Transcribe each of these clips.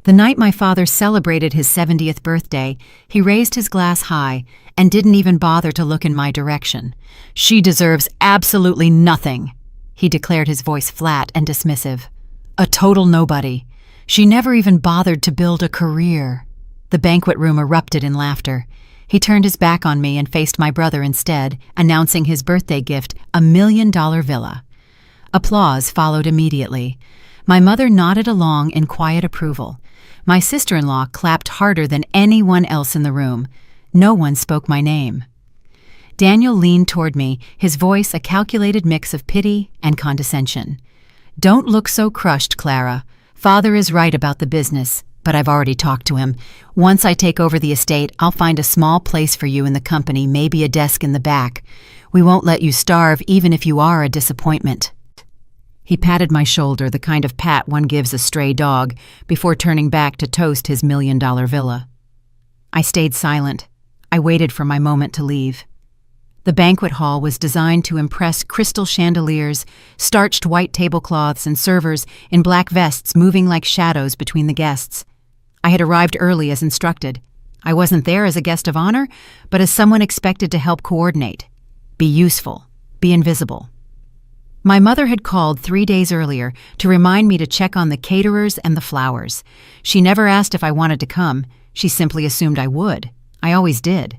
The night my father celebrated his 70th birthday, he raised his glass high and didn't even bother to look in my direction. "She deserves absolutely nothing," he declared, his voice flat and dismissive. "A total nobody. She never even bothered to build a career." The banquet room erupted in laughter. He turned his back on me and faced my brother instead, announcing his birthday gift, a $1 million villa. Applause followed immediately. My mother nodded along in quiet approval. My sister-in-law clapped harder than anyone else in the room. No one spoke my name. Daniel leaned toward me, his voice a calculated mix of pity and condescension. "Don't look so crushed, Clara. Father is right about the business, but I've already talked to him. Once I take over the estate, I'll find a small place for you in the company, maybe a desk in the back. We won't let you starve even if you are a disappointment." He patted my shoulder, the kind of pat one gives a stray dog, before turning back to toast his $1 million villa. I stayed silent. I waited for my moment to leave. The banquet hall was designed to impress: crystal chandeliers, starched white tablecloths, and servers in black vests moving like shadows between the guests. I had arrived early as instructed. I wasn't there as a guest of honor, but as someone expected to help coordinate, be useful, be invisible. My mother had called 3 days earlier to remind me to check on the caterers and the flowers. She never asked if I wanted to come. She simply assumed I would. I always did.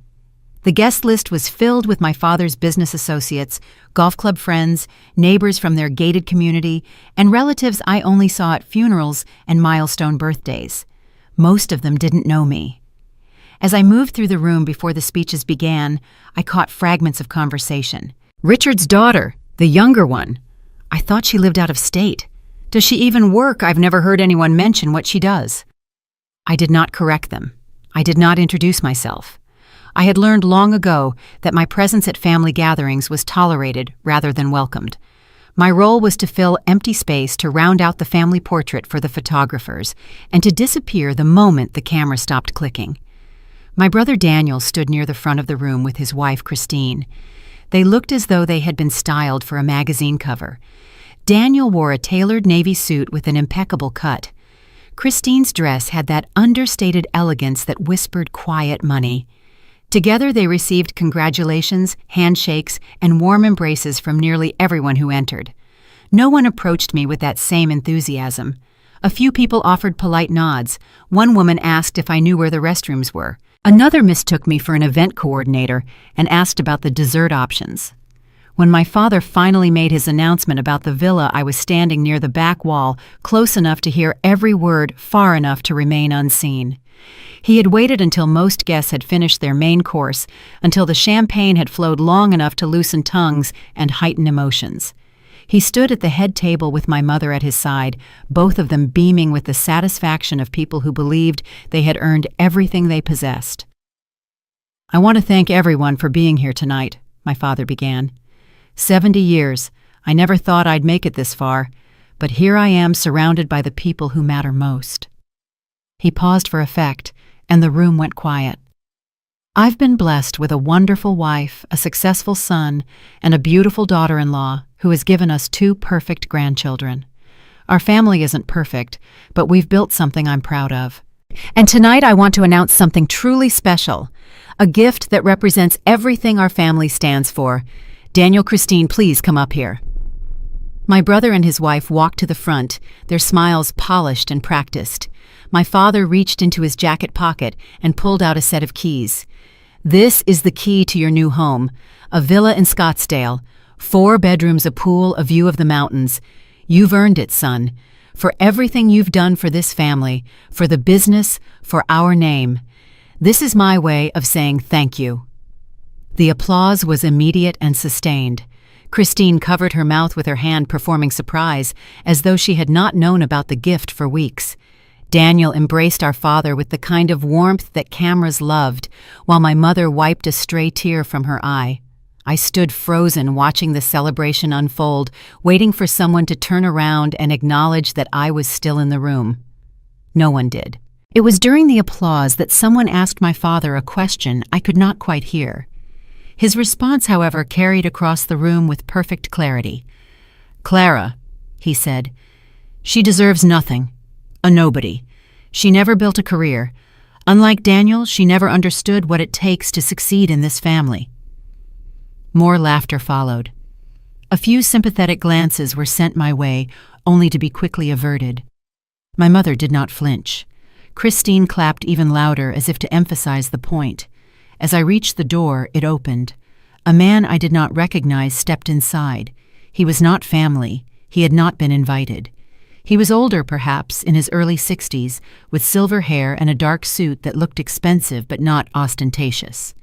The guest list was filled with my father's business associates, golf club friends, neighbors from their gated community, and relatives I only saw at funerals and milestone birthdays. Most of them didn't know me. As I moved through the room before the speeches began, I caught fragments of conversation. "Richard's daughter, the younger one. I thought she lived out of state. Does she even work? I've never heard anyone mention what she does." I did not correct them. I did not introduce myself. I had learned long ago that my presence at family gatherings was tolerated rather than welcomed. My role was to fill empty space, to round out the family portrait for the photographers, and to disappear the moment the camera stopped clicking. My brother Daniel stood near the front of the room with his wife Christine. They looked as though they had been styled for a magazine cover. Daniel wore a tailored navy suit with an impeccable cut. Christine's dress had that understated elegance that whispered quiet money. Together they received congratulations, handshakes, and warm embraces from nearly everyone who entered. No one approached me with that same enthusiasm. A few people offered polite nods. One woman asked if I knew where the restrooms were. Another mistook me for an event coordinator and asked about the dessert options. When my father finally made his announcement about the villa, I was standing near the back wall, close enough to hear every word, far enough to remain unseen. He had waited until most guests had finished their main course, until the champagne had flowed long enough to loosen tongues and heighten emotions. He stood at the head table with my mother at his side, both of them beaming with the satisfaction of people who believed they had earned everything they possessed. "I want to thank everyone for being here tonight," my father began. 70 years, I never thought I'd make it this far, but here I am surrounded by the people who matter most." He paused for effect, and the room went quiet. "I've been blessed with a wonderful wife, a successful son, and a beautiful daughter-in-law who has given us 2 perfect grandchildren. Our family isn't perfect, but we've built something I'm proud of. And tonight I want to announce something truly special, a gift that represents everything our family stands for. Daniel, Christine, please come up here." My brother and his wife walked to the front, their smiles polished and practiced. My father reached into his jacket pocket and pulled out a set of keys. "This is the key to your new home, a villa in Scottsdale, 4 bedrooms, a pool, a view of the mountains. You've earned it, son, for everything you've done for this family, for the business, for our name. This is my way of saying thank you." The applause was immediate and sustained. Christine covered her mouth with her hand, performing surprise, as though she had not known about the gift for weeks. Daniel embraced our father with the kind of warmth that cameras loved, while my mother wiped a stray tear from her eye. I stood frozen, watching the celebration unfold, waiting for someone to turn around and acknowledge that I was still in the room. No one did. It was during the applause that someone asked my father a question I could not quite hear. His response, however, carried across the room with perfect clarity. "Clara," he said, "she deserves nothing. A nobody. She never built a career. Unlike Daniel, she never understood what it takes to succeed in this family." More laughter followed. A few sympathetic glances were sent my way, only to be quickly averted. My mother did not flinch. Christine clapped even louder, as if to emphasize the point. As I reached the door, it opened. A man I did not recognize stepped inside. He was not family. He had not been invited. He was older, perhaps, in his early 60s, with silver hair and a dark suit that looked expensive but not ostentatious.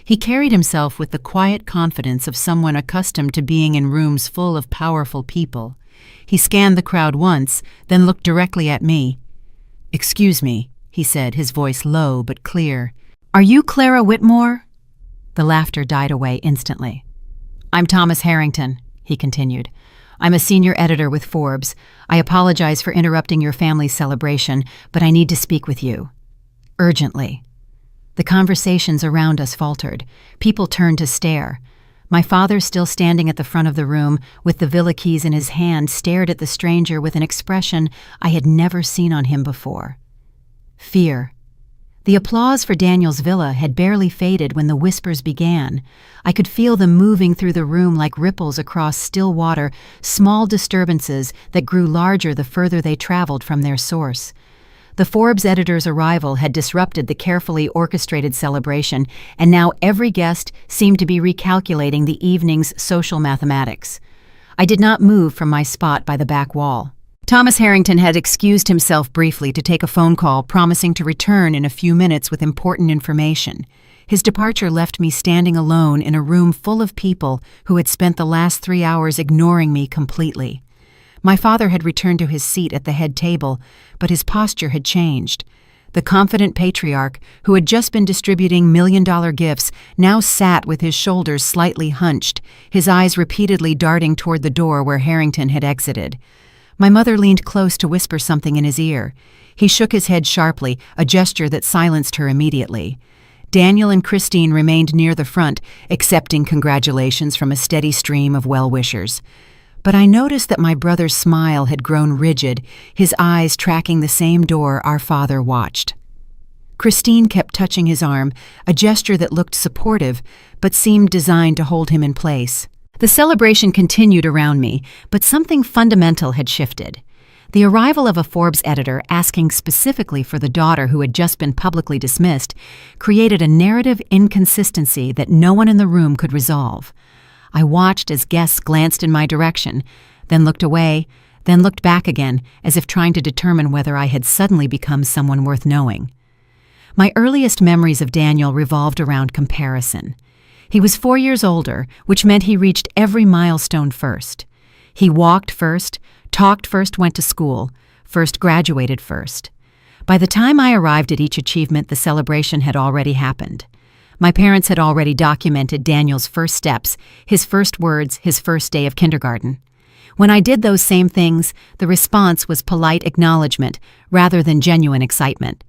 He carried himself with the quiet confidence of someone accustomed to being in rooms full of powerful people. He scanned the crowd once, then looked directly at me. "Excuse me," he said, his voice low but clear. "Are you Clara Whitmore?" The laughter died away instantly. "I'm Thomas Harrington," he continued. "I'm a senior editor with Forbes. I apologize for interrupting your family's celebration, but I need to speak with you. Urgently." The conversations around us faltered. People turned to stare. My father, still standing at the front of the room, with the villa keys in his hand, stared at the stranger with an expression I had never seen on him before. Fear. The applause for Daniel's villa had barely faded when the whispers began. I could feel them moving through the room like ripples across still water, small disturbances that grew larger the further they traveled from their source. The Forbes editor's arrival had disrupted the carefully orchestrated celebration, and now every guest seemed to be recalculating the evening's social mathematics. I did not move from my spot by the back wall. Thomas Harrington had excused himself briefly to take a phone call, promising to return in a few minutes with important information. His departure left me standing alone in a room full of people who had spent the last 3 hours ignoring me completely. My father had returned to his seat at the head table, but his posture had changed. The confident patriarch, who had just been distributing million-dollar gifts, now sat with his shoulders slightly hunched, his eyes repeatedly darting toward the door where Harrington had exited. My mother leaned close to whisper something in his ear. He shook his head sharply, a gesture that silenced her immediately. Daniel and Christine remained near the front, accepting congratulations from a steady stream of well-wishers. But I noticed that my brother's smile had grown rigid, his eyes tracking the same door our father watched. Christine kept touching his arm, a gesture that looked supportive, but seemed designed to hold him in place. The celebration continued around me, but something fundamental had shifted. The arrival of a Forbes editor asking specifically for the daughter who had just been publicly dismissed created a narrative inconsistency that no one in the room could resolve. I watched as guests glanced in my direction, then looked away, then looked back again, as if trying to determine whether I had suddenly become someone worth knowing. My earliest memories of Daniel revolved around comparison. He was 4 years older, which meant he reached every milestone first. He walked first, talked first, went to school, first graduated first. By the time I arrived at each achievement, the celebration had already happened. My parents had already documented Daniel's first steps, his first words, his first day of kindergarten. When I did those same things, the response was polite acknowledgement rather than genuine excitement.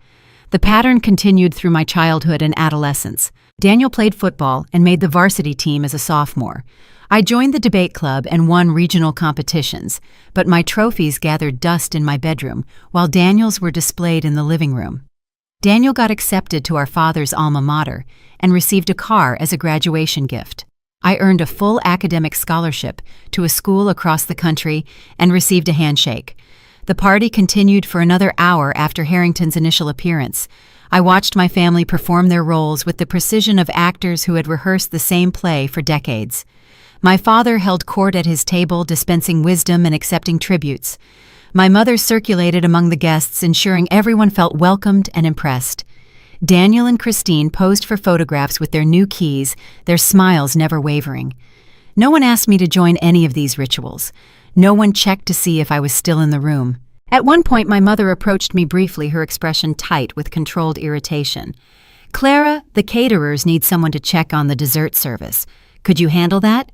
The pattern continued through my childhood and adolescence. Daniel played football and made the varsity team as a sophomore. I joined the debate club and won regional competitions, but my trophies gathered dust in my bedroom, while Daniel's were displayed in the living room. Daniel got accepted to our father's alma mater and received a car as a graduation gift. I earned a full academic scholarship to a school across the country and received a handshake. The party continued for another hour after Harrington's initial appearance. I watched my family perform their roles with the precision of actors who had rehearsed the same play for decades. My father held court at his table, dispensing wisdom and accepting tributes. My mother circulated among the guests, ensuring everyone felt welcomed and impressed. Daniel and Christine posed for photographs with their new keys, their smiles never wavering. No one asked me to join any of these rituals. No one checked to see if I was still in the room. At one point, my mother approached me briefly, her expression tight with controlled irritation. "Clara, the caterers need someone to check on the dessert service. Could you handle that?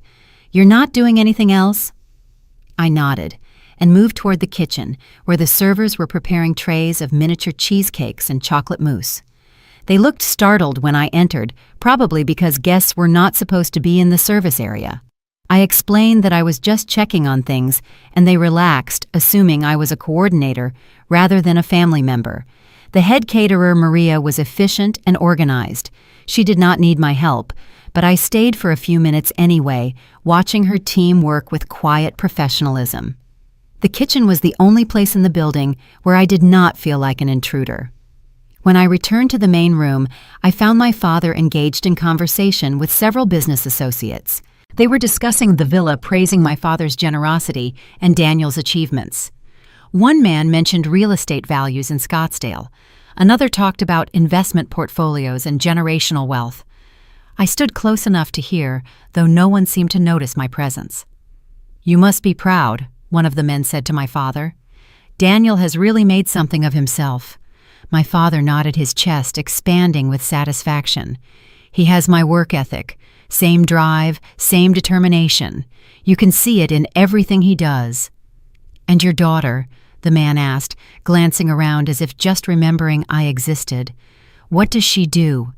You're not doing anything else?" I nodded and moved toward the kitchen, where the servers were preparing trays of miniature cheesecakes and chocolate mousse. They looked startled when I entered, probably because guests were not supposed to be in the service area. I explained that I was just checking on things, and they relaxed, assuming I was a coordinator rather than a family member. The head caterer, Maria, was efficient and organized. She did not need my help, but I stayed for a few minutes anyway, watching her team work with quiet professionalism. The kitchen was the only place in the building where I did not feel like an intruder. When I returned to the main room, I found my father engaged in conversation with several business associates. They were discussing the villa, praising my father's generosity and Daniel's achievements. One man mentioned real estate values in Scottsdale. Another talked about investment portfolios and generational wealth. I stood close enough to hear, though no one seemed to notice my presence. "You must be proud," one of the men said to my father. "Daniel has really made something of himself." My father nodded, his chest expanding with satisfaction. "He has my work ethic. Same drive, same determination. You can see it in everything he does." "And your daughter?" the man asked, glancing around as if just remembering I existed. "What does she do?"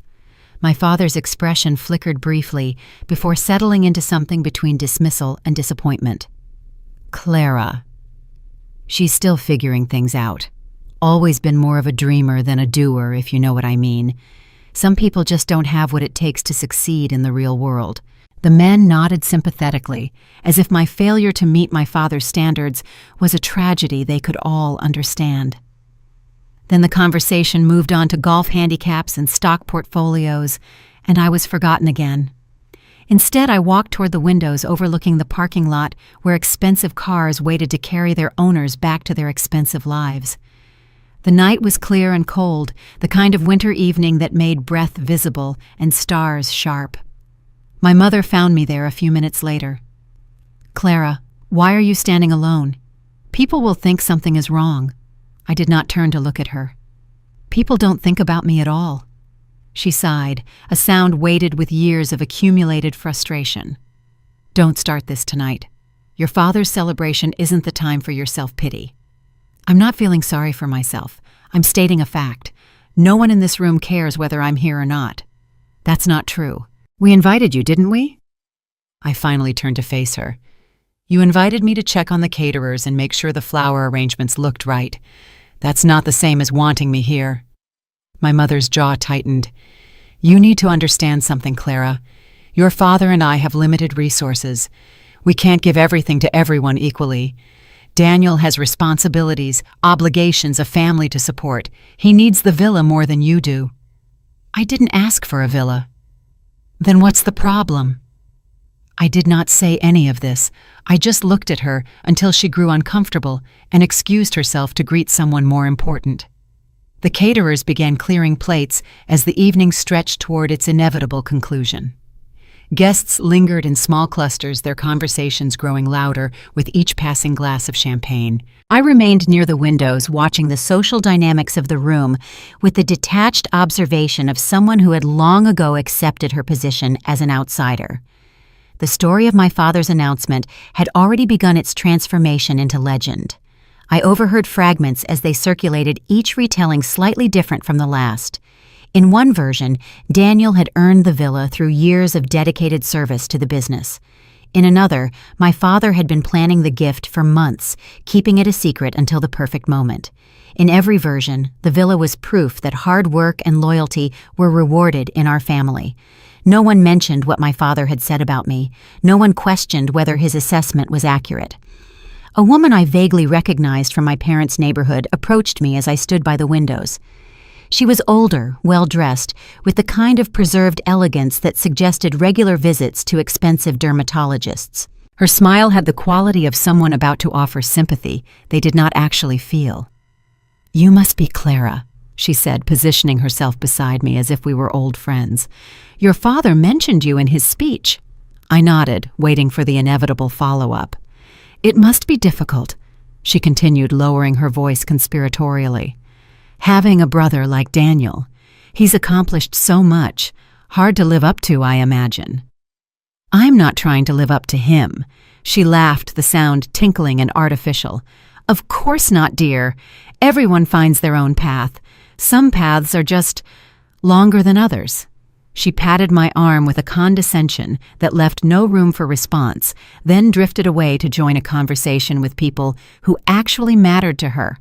My father's expression flickered briefly before settling into something between dismissal and disappointment. "Clara. She's still figuring things out. Always been more of a dreamer than a doer, if you know what I mean. Some people just don't have what it takes to succeed in the real world." The men nodded sympathetically, as if my failure to meet my father's standards was a tragedy they could all understand. Then the conversation moved on to golf handicaps and stock portfolios, and I was forgotten again. Instead, I walked toward the windows overlooking the parking lot where expensive cars waited to carry their owners back to their expensive lives. The night was clear and cold, the kind of winter evening that made breath visible and stars sharp. My mother found me there a few minutes later. "Clara, why are you standing alone? People will think something is wrong." I did not turn to look at her. "People don't think about me at all." She sighed, a sound weighted with years of accumulated frustration. "Don't start this tonight. Your father's celebration isn't the time for your self-pity." "I'm not feeling sorry for myself. I'm stating a fact. No one in this room cares whether I'm here or not." "That's not true. We invited you, didn't we?" I finally turned to face her. "You invited me to check on the caterers and make sure the flower arrangements looked right. That's not the same as wanting me here." My mother's jaw tightened. "You need to understand something, Clara. Your father and I have limited resources. We can't give everything to everyone equally. Daniel has responsibilities, obligations, a family to support. He needs the villa more than you do." "I didn't ask for a villa." "Then what's the problem?" I did not say any of this. I just looked at her until she grew uncomfortable and excused herself to greet someone more important. The caterers began clearing plates as the evening stretched toward its inevitable conclusion. Guests lingered in small clusters, their conversations growing louder with each passing glass of champagne. I remained near the windows, watching the social dynamics of the room with the detached observation of someone who had long ago accepted her position as an outsider. The story of my father's announcement had already begun its transformation into legend. I overheard fragments as they circulated, each retelling slightly different from the last. In one version, Daniel had earned the villa through years of dedicated service to the business. In another, my father had been planning the gift for months, keeping it a secret until the perfect moment. In every version, the villa was proof that hard work and loyalty were rewarded in our family. No one mentioned what my father had said about me. No one questioned whether his assessment was accurate. A woman I vaguely recognized from my parents' neighborhood approached me as I stood by the windows. She was older, well-dressed, with the kind of preserved elegance that suggested regular visits to expensive dermatologists. Her smile had the quality of someone about to offer sympathy they did not actually feel. "You must be Clara," she said, positioning herself beside me as if we were old friends. "Your father mentioned you in his speech." I nodded, waiting for the inevitable follow-up. "It must be difficult," she continued, lowering her voice conspiratorially. "Having a brother like Daniel. He's accomplished so much. Hard to live up to, I imagine." "I'm not trying to live up to him." She laughed, the sound tinkling and artificial. "Of course not, dear. Everyone finds their own path. Some paths are just longer than others." She patted my arm with a condescension that left no room for response, then drifted away to join a conversation with people who actually mattered to her.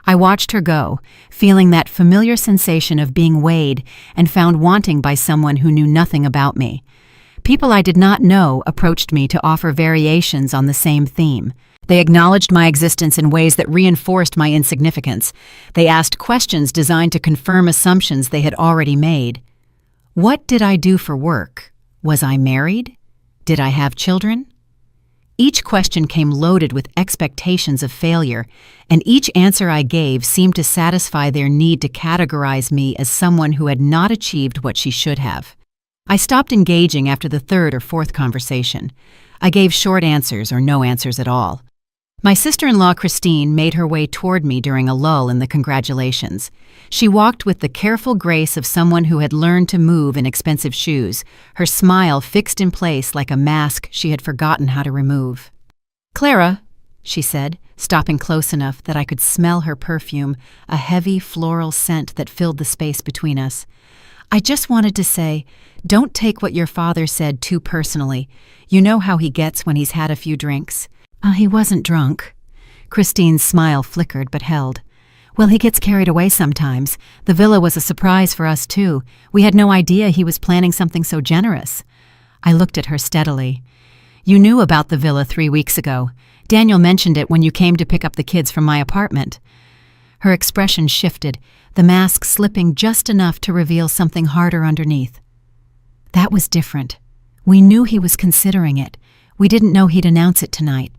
I watched her go, feeling that familiar sensation of being weighed and found wanting by someone who knew nothing about me. People I did not know approached me to offer variations on the same theme. They acknowledged my existence in ways that reinforced my insignificance. They asked questions designed to confirm assumptions they had already made. What did I do for work? Was I married? Did I have children? Each question came loaded with expectations of failure, and each answer I gave seemed to satisfy their need to categorize me as someone who had not achieved what she should have. I stopped engaging after the third or fourth conversation. I gave short answers or no answers at all. My sister-in-law Christine made her way toward me during a lull in the congratulations. She walked with the careful grace of someone who had learned to move in expensive shoes, her smile fixed in place like a mask she had forgotten how to remove. "Clara," she said, stopping close enough that I could smell her perfume, a heavy floral scent that filled the space between us. "I just wanted to say, don't take what your father said too personally. You know how he gets when he's had a few drinks." He wasn't drunk." Christine's smile flickered but held. "Well, he gets carried away sometimes. The villa was a surprise for us, too. We had no idea he was planning something so generous." I looked at her steadily. "You knew about the villa 3 weeks ago. Daniel mentioned it when you came to pick up the kids from my apartment." Her expression shifted, the mask slipping just enough to reveal something harder underneath. "That was different. We knew he was considering it. We didn't know he'd announce it tonight."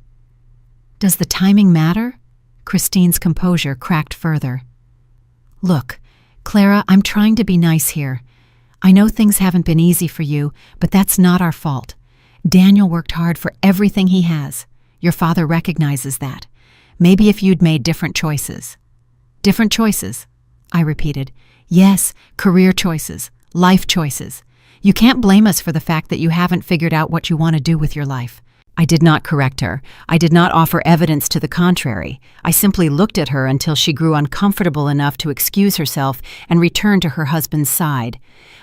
"Does the timing matter?" Christine's composure cracked further. "Look, Clara, I'm trying to be nice here. I know things haven't been easy for you, but that's not our fault. Daniel worked hard for everything he has. Your father recognizes that. Maybe if you'd made different choices." "Different choices?" I repeated. "Yes, career choices, life choices. You can't blame us for the fact that you haven't figured out what you want to do with your life." I did not correct her. I did not offer evidence to the contrary. I simply looked at her until she grew uncomfortable enough to excuse herself and return to her husband's side.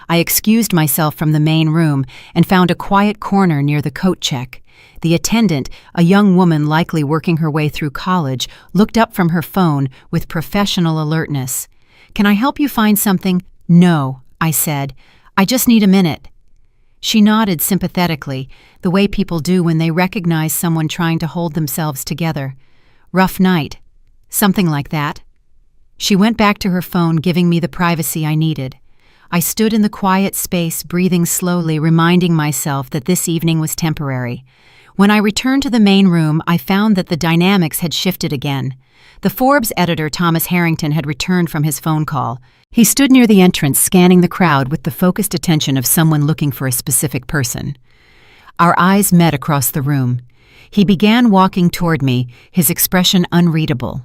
I excused myself from the main room and found a quiet corner near the coat check. The attendant, a young woman likely working her way through college, looked up from her phone with professional alertness. "Can I help you find something?" "No," I said. "I just need a minute." She nodded sympathetically, the way people do when they recognize someone trying to hold themselves together. "Rough night." "Something like that." She went back to her phone, giving me the privacy I needed. I stood in the quiet space, breathing slowly, reminding myself that this evening was temporary. When I returned to the main room, I found that the dynamics had shifted again. The Forbes editor, Thomas Harrington, had returned from his phone call. He stood near the entrance, scanning the crowd with the focused attention of someone looking for a specific person. Our eyes met across the room. He began walking toward me, his expression unreadable.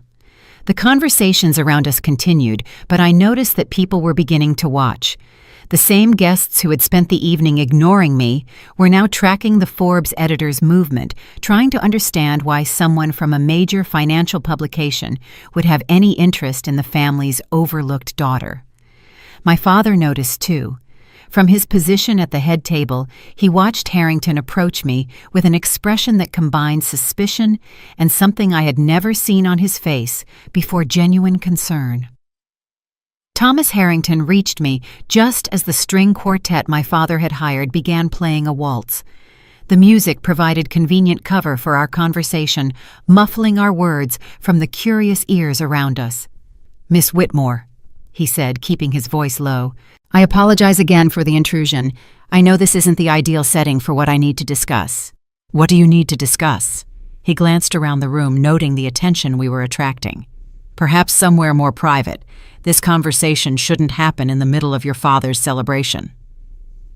The conversations around us continued, but I noticed that people were beginning to watch. The same guests who had spent the evening ignoring me were now tracking the Forbes editor's movement, trying to understand why someone from a major financial publication would have any interest in the family's overlooked daughter. My father noticed too. From his position at the head table, he watched Harrington approach me with an expression that combined suspicion and something I had never seen on his face before, genuine concern. Thomas Harrington reached me just as the string quartet my father had hired began playing a waltz. The music provided convenient cover for our conversation, muffling our words from the curious ears around us. "Miss Whitmore," he said, keeping his voice low, "I apologize again for the intrusion. I know this isn't the ideal setting for what I need to discuss." "What do you need to discuss?" He glanced around the room, noting the attention we were attracting. "Perhaps somewhere more private. This conversation shouldn't happen in the middle of your father's celebration."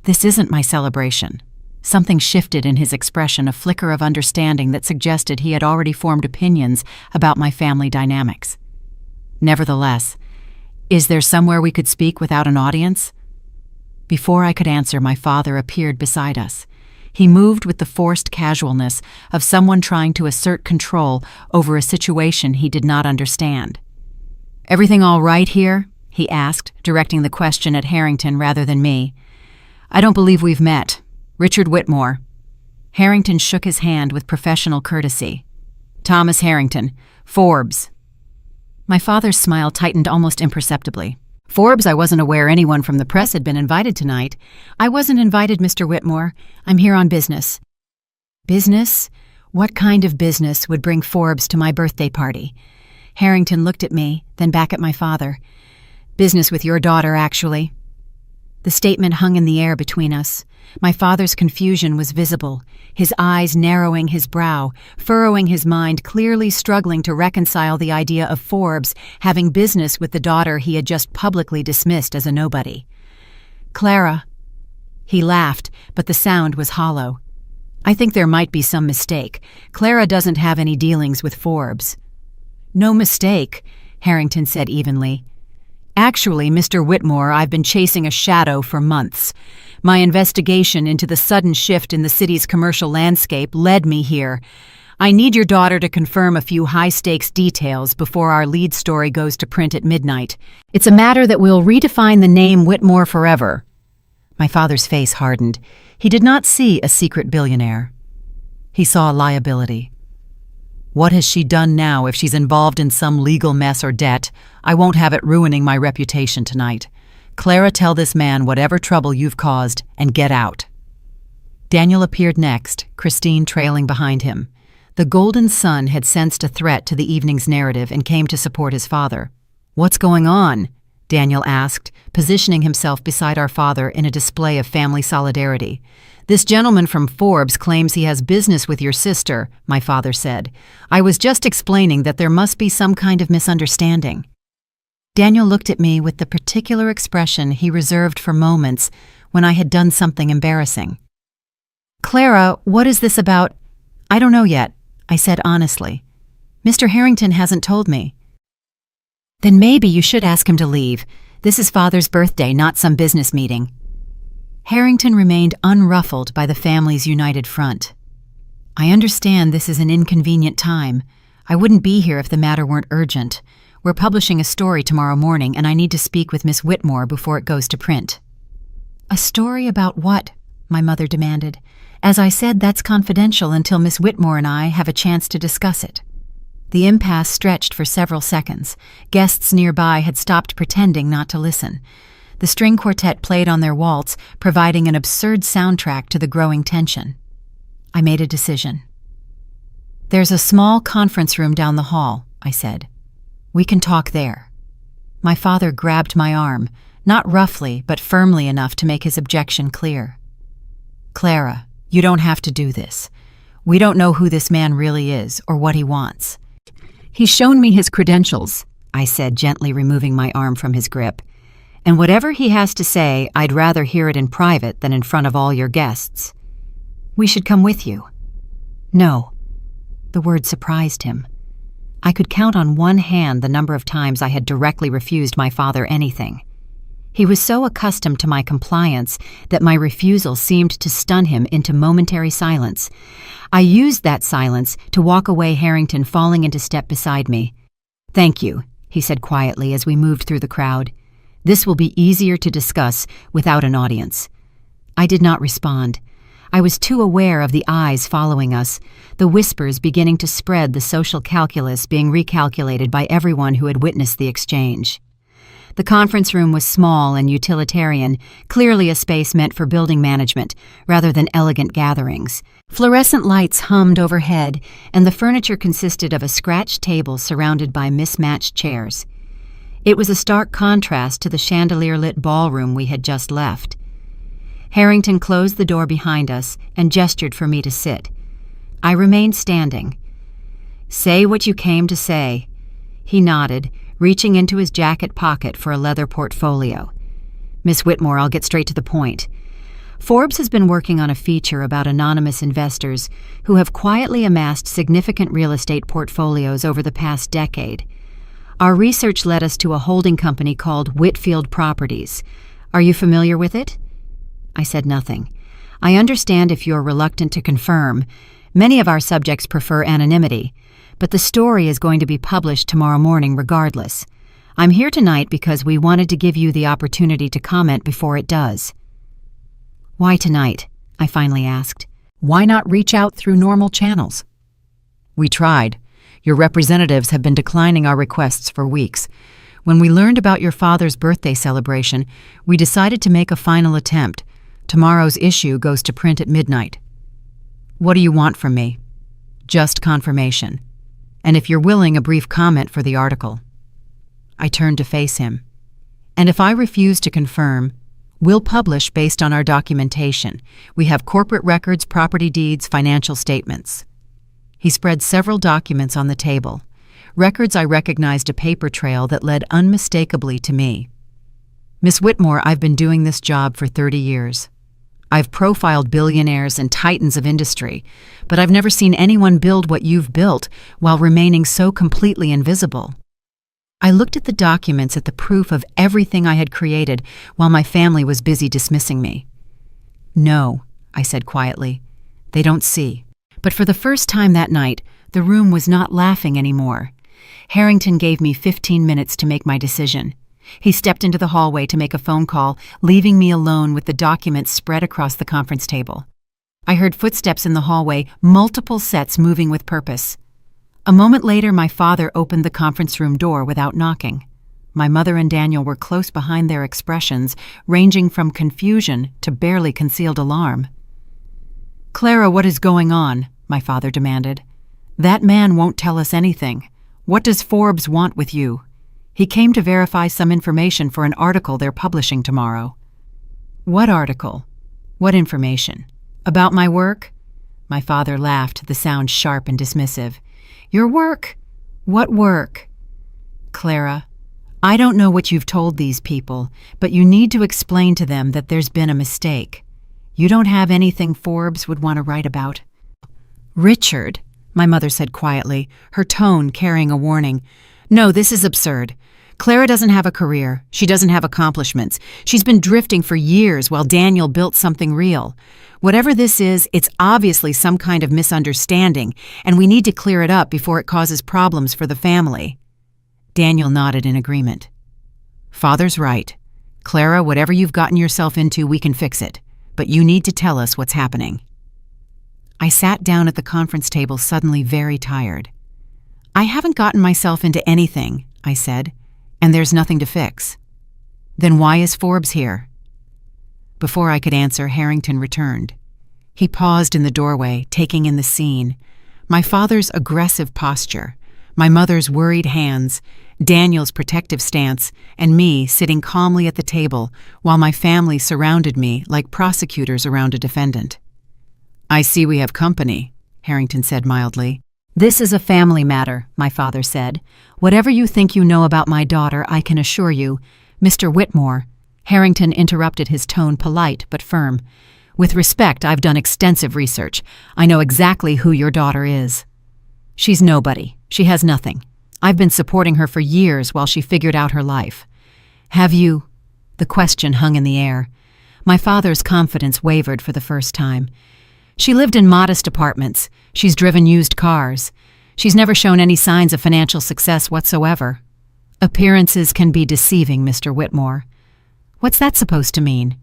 "This isn't my celebration." Something shifted in his expression, a flicker of understanding that suggested he had already formed opinions about my family dynamics. "Nevertheless, is there somewhere we could speak without an audience?" Before I could answer, my father appeared beside us. He moved with the forced casualness of someone trying to assert control over a situation he did not understand. "Everything all right here?" he asked, directing the question at Harrington rather than me. "I don't believe we've met. Richard Whitmore." Harrington shook his hand with professional courtesy. "Thomas Harrington, Forbes." My father's smile tightened almost imperceptibly. Forbes, I wasn't aware anyone from the press had been invited tonight. I wasn't invited, Mr. Whitmore. I'm here on business. Business? What kind of business would bring Forbes to my birthday party? Harrington looked at me, then back at my father. Business with your daughter, actually. The statement hung in the air between us. My father's confusion was visible, his eyes narrowing his brow, furrowing his mind, clearly struggling to reconcile the idea of Forbes having business with the daughter he had just publicly dismissed as a nobody. Clara. He laughed, but the sound was hollow. I think there might be some mistake. Clara doesn't have any dealings with Forbes. No mistake, Harrington said evenly. Actually, Mr. Whitmore, I've been chasing a shadow for months. My investigation into the sudden shift in the city's commercial landscape led me here. I need your daughter to confirm a few high-stakes details before our lead story goes to print at midnight. It's a matter that will redefine the name Whitmore forever. My father's face hardened. He did not see a secret billionaire. He saw a liability. What has she done now if she's involved in some legal mess or debt? I won't have it ruining my reputation tonight. Clara, tell this man whatever trouble you've caused and get out. Daniel appeared next, Christine trailing behind him. The golden sun had sensed a threat to the evening's narrative and came to support his father. What's going on? Daniel asked, positioning himself beside our father in a display of family solidarity. This gentleman from Forbes claims he has business with your sister, my father said. I was just explaining that there must be some kind of misunderstanding. Daniel looked at me with the particular expression he reserved for moments when I had done something embarrassing. Clara, what is this about? I don't know yet, I said honestly. Mr. Harrington hasn't told me. Then maybe you should ask him to leave. This is Father's birthday, not some business meeting. Harrington remained unruffled by the family's united front. I understand this is an inconvenient time. I wouldn't be here if the matter weren't urgent. We're publishing a story tomorrow morning, and I need to speak with Miss Whitmore before it goes to print. A story about what? My mother demanded. As I said, that's confidential until Miss Whitmore and I have a chance to discuss it. The impasse stretched for several seconds. Guests nearby had stopped pretending not to listen. The string quartet played on their waltz, providing an absurd soundtrack to the growing tension. I made a decision. There's a small conference room down the hall, I said. We can talk there. My father grabbed my arm, not roughly, but firmly enough to make his objection clear. Clara, you don't have to do this. We don't know who this man really is or what he wants. He's shown me his credentials, I said, gently removing my arm from his grip. And whatever he has to say, I'd rather hear it in private than in front of all your guests. We should come with you. No. The word surprised him. I could count on one hand the number of times I had directly refused my father anything. He was so accustomed to my compliance that my refusal seemed to stun him into momentary silence. I used that silence to walk away, Harrington falling into step beside me. Thank you, he said quietly as we moved through the crowd. This will be easier to discuss without an audience. I did not respond. I was too aware of the eyes following us, the whispers beginning to spread, the social calculus being recalculated by everyone who had witnessed the exchange. The conference room was small and utilitarian, clearly a space meant for building management rather than elegant gatherings. Fluorescent lights hummed overhead, and the furniture consisted of a scratched table surrounded by mismatched chairs. It was a stark contrast to the chandelier-lit ballroom we had just left. Harrington closed the door behind us and gestured for me to sit. I remained standing. Say what you came to say. He nodded, reaching into his jacket pocket for a leather portfolio. Miss Whitmore, I'll get straight to the point. Forbes has been working on a feature about anonymous investors who have quietly amassed significant real estate portfolios over the past decade. Our research led us to a holding company called Whitfield Properties. Are you familiar with it? I said nothing. I understand if you're reluctant to confirm. Many of our subjects prefer anonymity, but the story is going to be published tomorrow morning regardless. I'm here tonight because we wanted to give you the opportunity to comment before it does. Why tonight? I finally asked. Why not reach out through normal channels? We tried. Your representatives have been declining our requests for weeks. When we learned about your father's birthday celebration, we decided to make a final attempt. Tomorrow's issue goes to print at midnight. What do you want from me? Just confirmation. And if you're willing, a brief comment for the article. I turned to face him. And if I refuse to confirm, we'll publish based on our documentation. We have corporate records, property deeds, financial statements. He spread several documents on the table. Records I recognized a paper trail that led unmistakably to me. Miss Whitmore, I've been doing this job for 30 years. I've profiled billionaires and titans of industry, but I've never seen anyone build what you've built while remaining so completely invisible. I looked at the documents at the proof of everything I had created while my family was busy dismissing me. No, I said quietly. They don't see. But for the first time that night, the room was not laughing anymore. Harrington gave me 15 minutes to make my decision. He stepped into the hallway to make a phone call, leaving me alone with the documents spread across the conference table. I heard footsteps in the hallway, multiple sets moving with purpose. A moment later, my father opened the conference room door without knocking. My mother and Daniel were close behind, their expressions ranging from confusion to barely concealed alarm. "Clara, what is going on?" my father demanded. "That man won't tell us anything. What does Forbes want with you? He came to verify some information for an article they're publishing tomorrow." "What article? What information? About my work?" My father laughed, the sound sharp and dismissive. "Your work? What work?" "Clara, I don't know what you've told these people, but you need to explain to them that there's been a mistake. You don't have anything Forbes would want to write about." "Richard," my mother said quietly, her tone carrying a warning. "No, this is absurd. Clara doesn't have a career. She doesn't have accomplishments. She's been drifting for years while Daniel built something real. Whatever this is, it's obviously some kind of misunderstanding, and we need to clear it up before it causes problems for the family." Daniel nodded in agreement. "Father's right. Clara, whatever you've gotten yourself into, we can fix it. But you need to tell us what's happening." I sat down at the conference table, suddenly very tired. "I haven't gotten myself into anything," I said, "and there's nothing to fix." "Then why is Forbes here?" Before I could answer, Harrington returned. He paused in the doorway, taking in the scene. My father's aggressive posture, my mother's worried hands, Daniel's protective stance, and me sitting calmly at the table while my family surrounded me like prosecutors around a defendant. "I see we have company," Harrington said mildly. "This is a family matter," my father said. "Whatever you think you know about my daughter, I can assure you, Mr. Whitmore." Harrington interrupted, his tone polite but firm. "With respect, I've done extensive research. I know exactly who your daughter is. She's nobody. She has nothing. I've been supporting her for years while she figured out her life. Have you?" The question hung in the air. My father's confidence wavered for the first time. "She lived in modest apartments. She's driven used cars. She's never shown any signs of financial success whatsoever." "Appearances can be deceiving, Mr. Whitmore." "What's that supposed to mean?"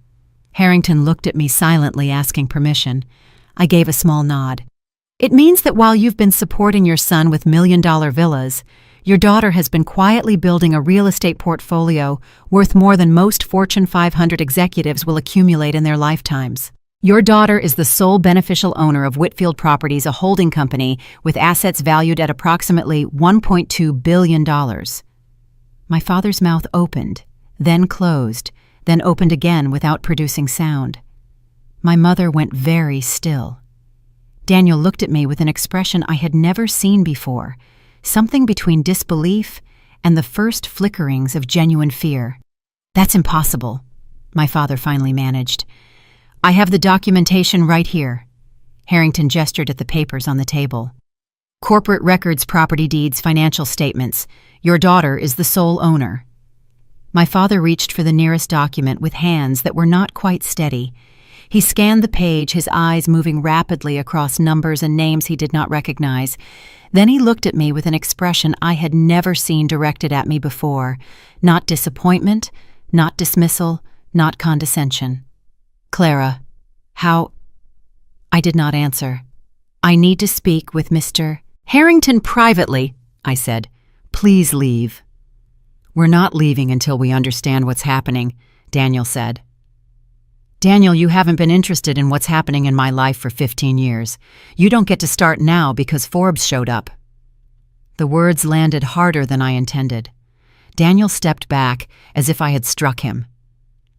Harrington looked at me silently, asking permission. I gave a small nod. "It means that while you've been supporting your son with million-dollar villas, your daughter has been quietly building a real estate portfolio worth more than most Fortune 500 executives will accumulate in their lifetimes. Your daughter is the sole beneficial owner of Whitfield Properties, a holding company with assets valued at approximately $1.2 billion. My father's mouth opened, then closed, then opened again without producing sound. My mother went very still. Daniel looked at me with an expression I had never seen before, something between disbelief and the first flickerings of genuine fear. "That's impossible," my father finally managed. "I have the documentation right here." Harrington gestured at the papers on the table. "Corporate records, property deeds, financial statements. Your daughter is the sole owner." My father reached for the nearest document with hands that were not quite steady. He scanned the page, his eyes moving rapidly across numbers and names he did not recognize. Then he looked at me with an expression I had never seen directed at me before. Not disappointment, not dismissal, not condescension. "Clara, how—" I did not answer. "I need to speak with Mr. Harrington privately, I said. Please leave. We're not leaving until we understand what's happening, Daniel said. Daniel, you haven't been interested in what's happening in my life for 15 years. You don't get to start now because Forbes showed up. The words landed harder than I intended. Daniel stepped back as if I had struck him.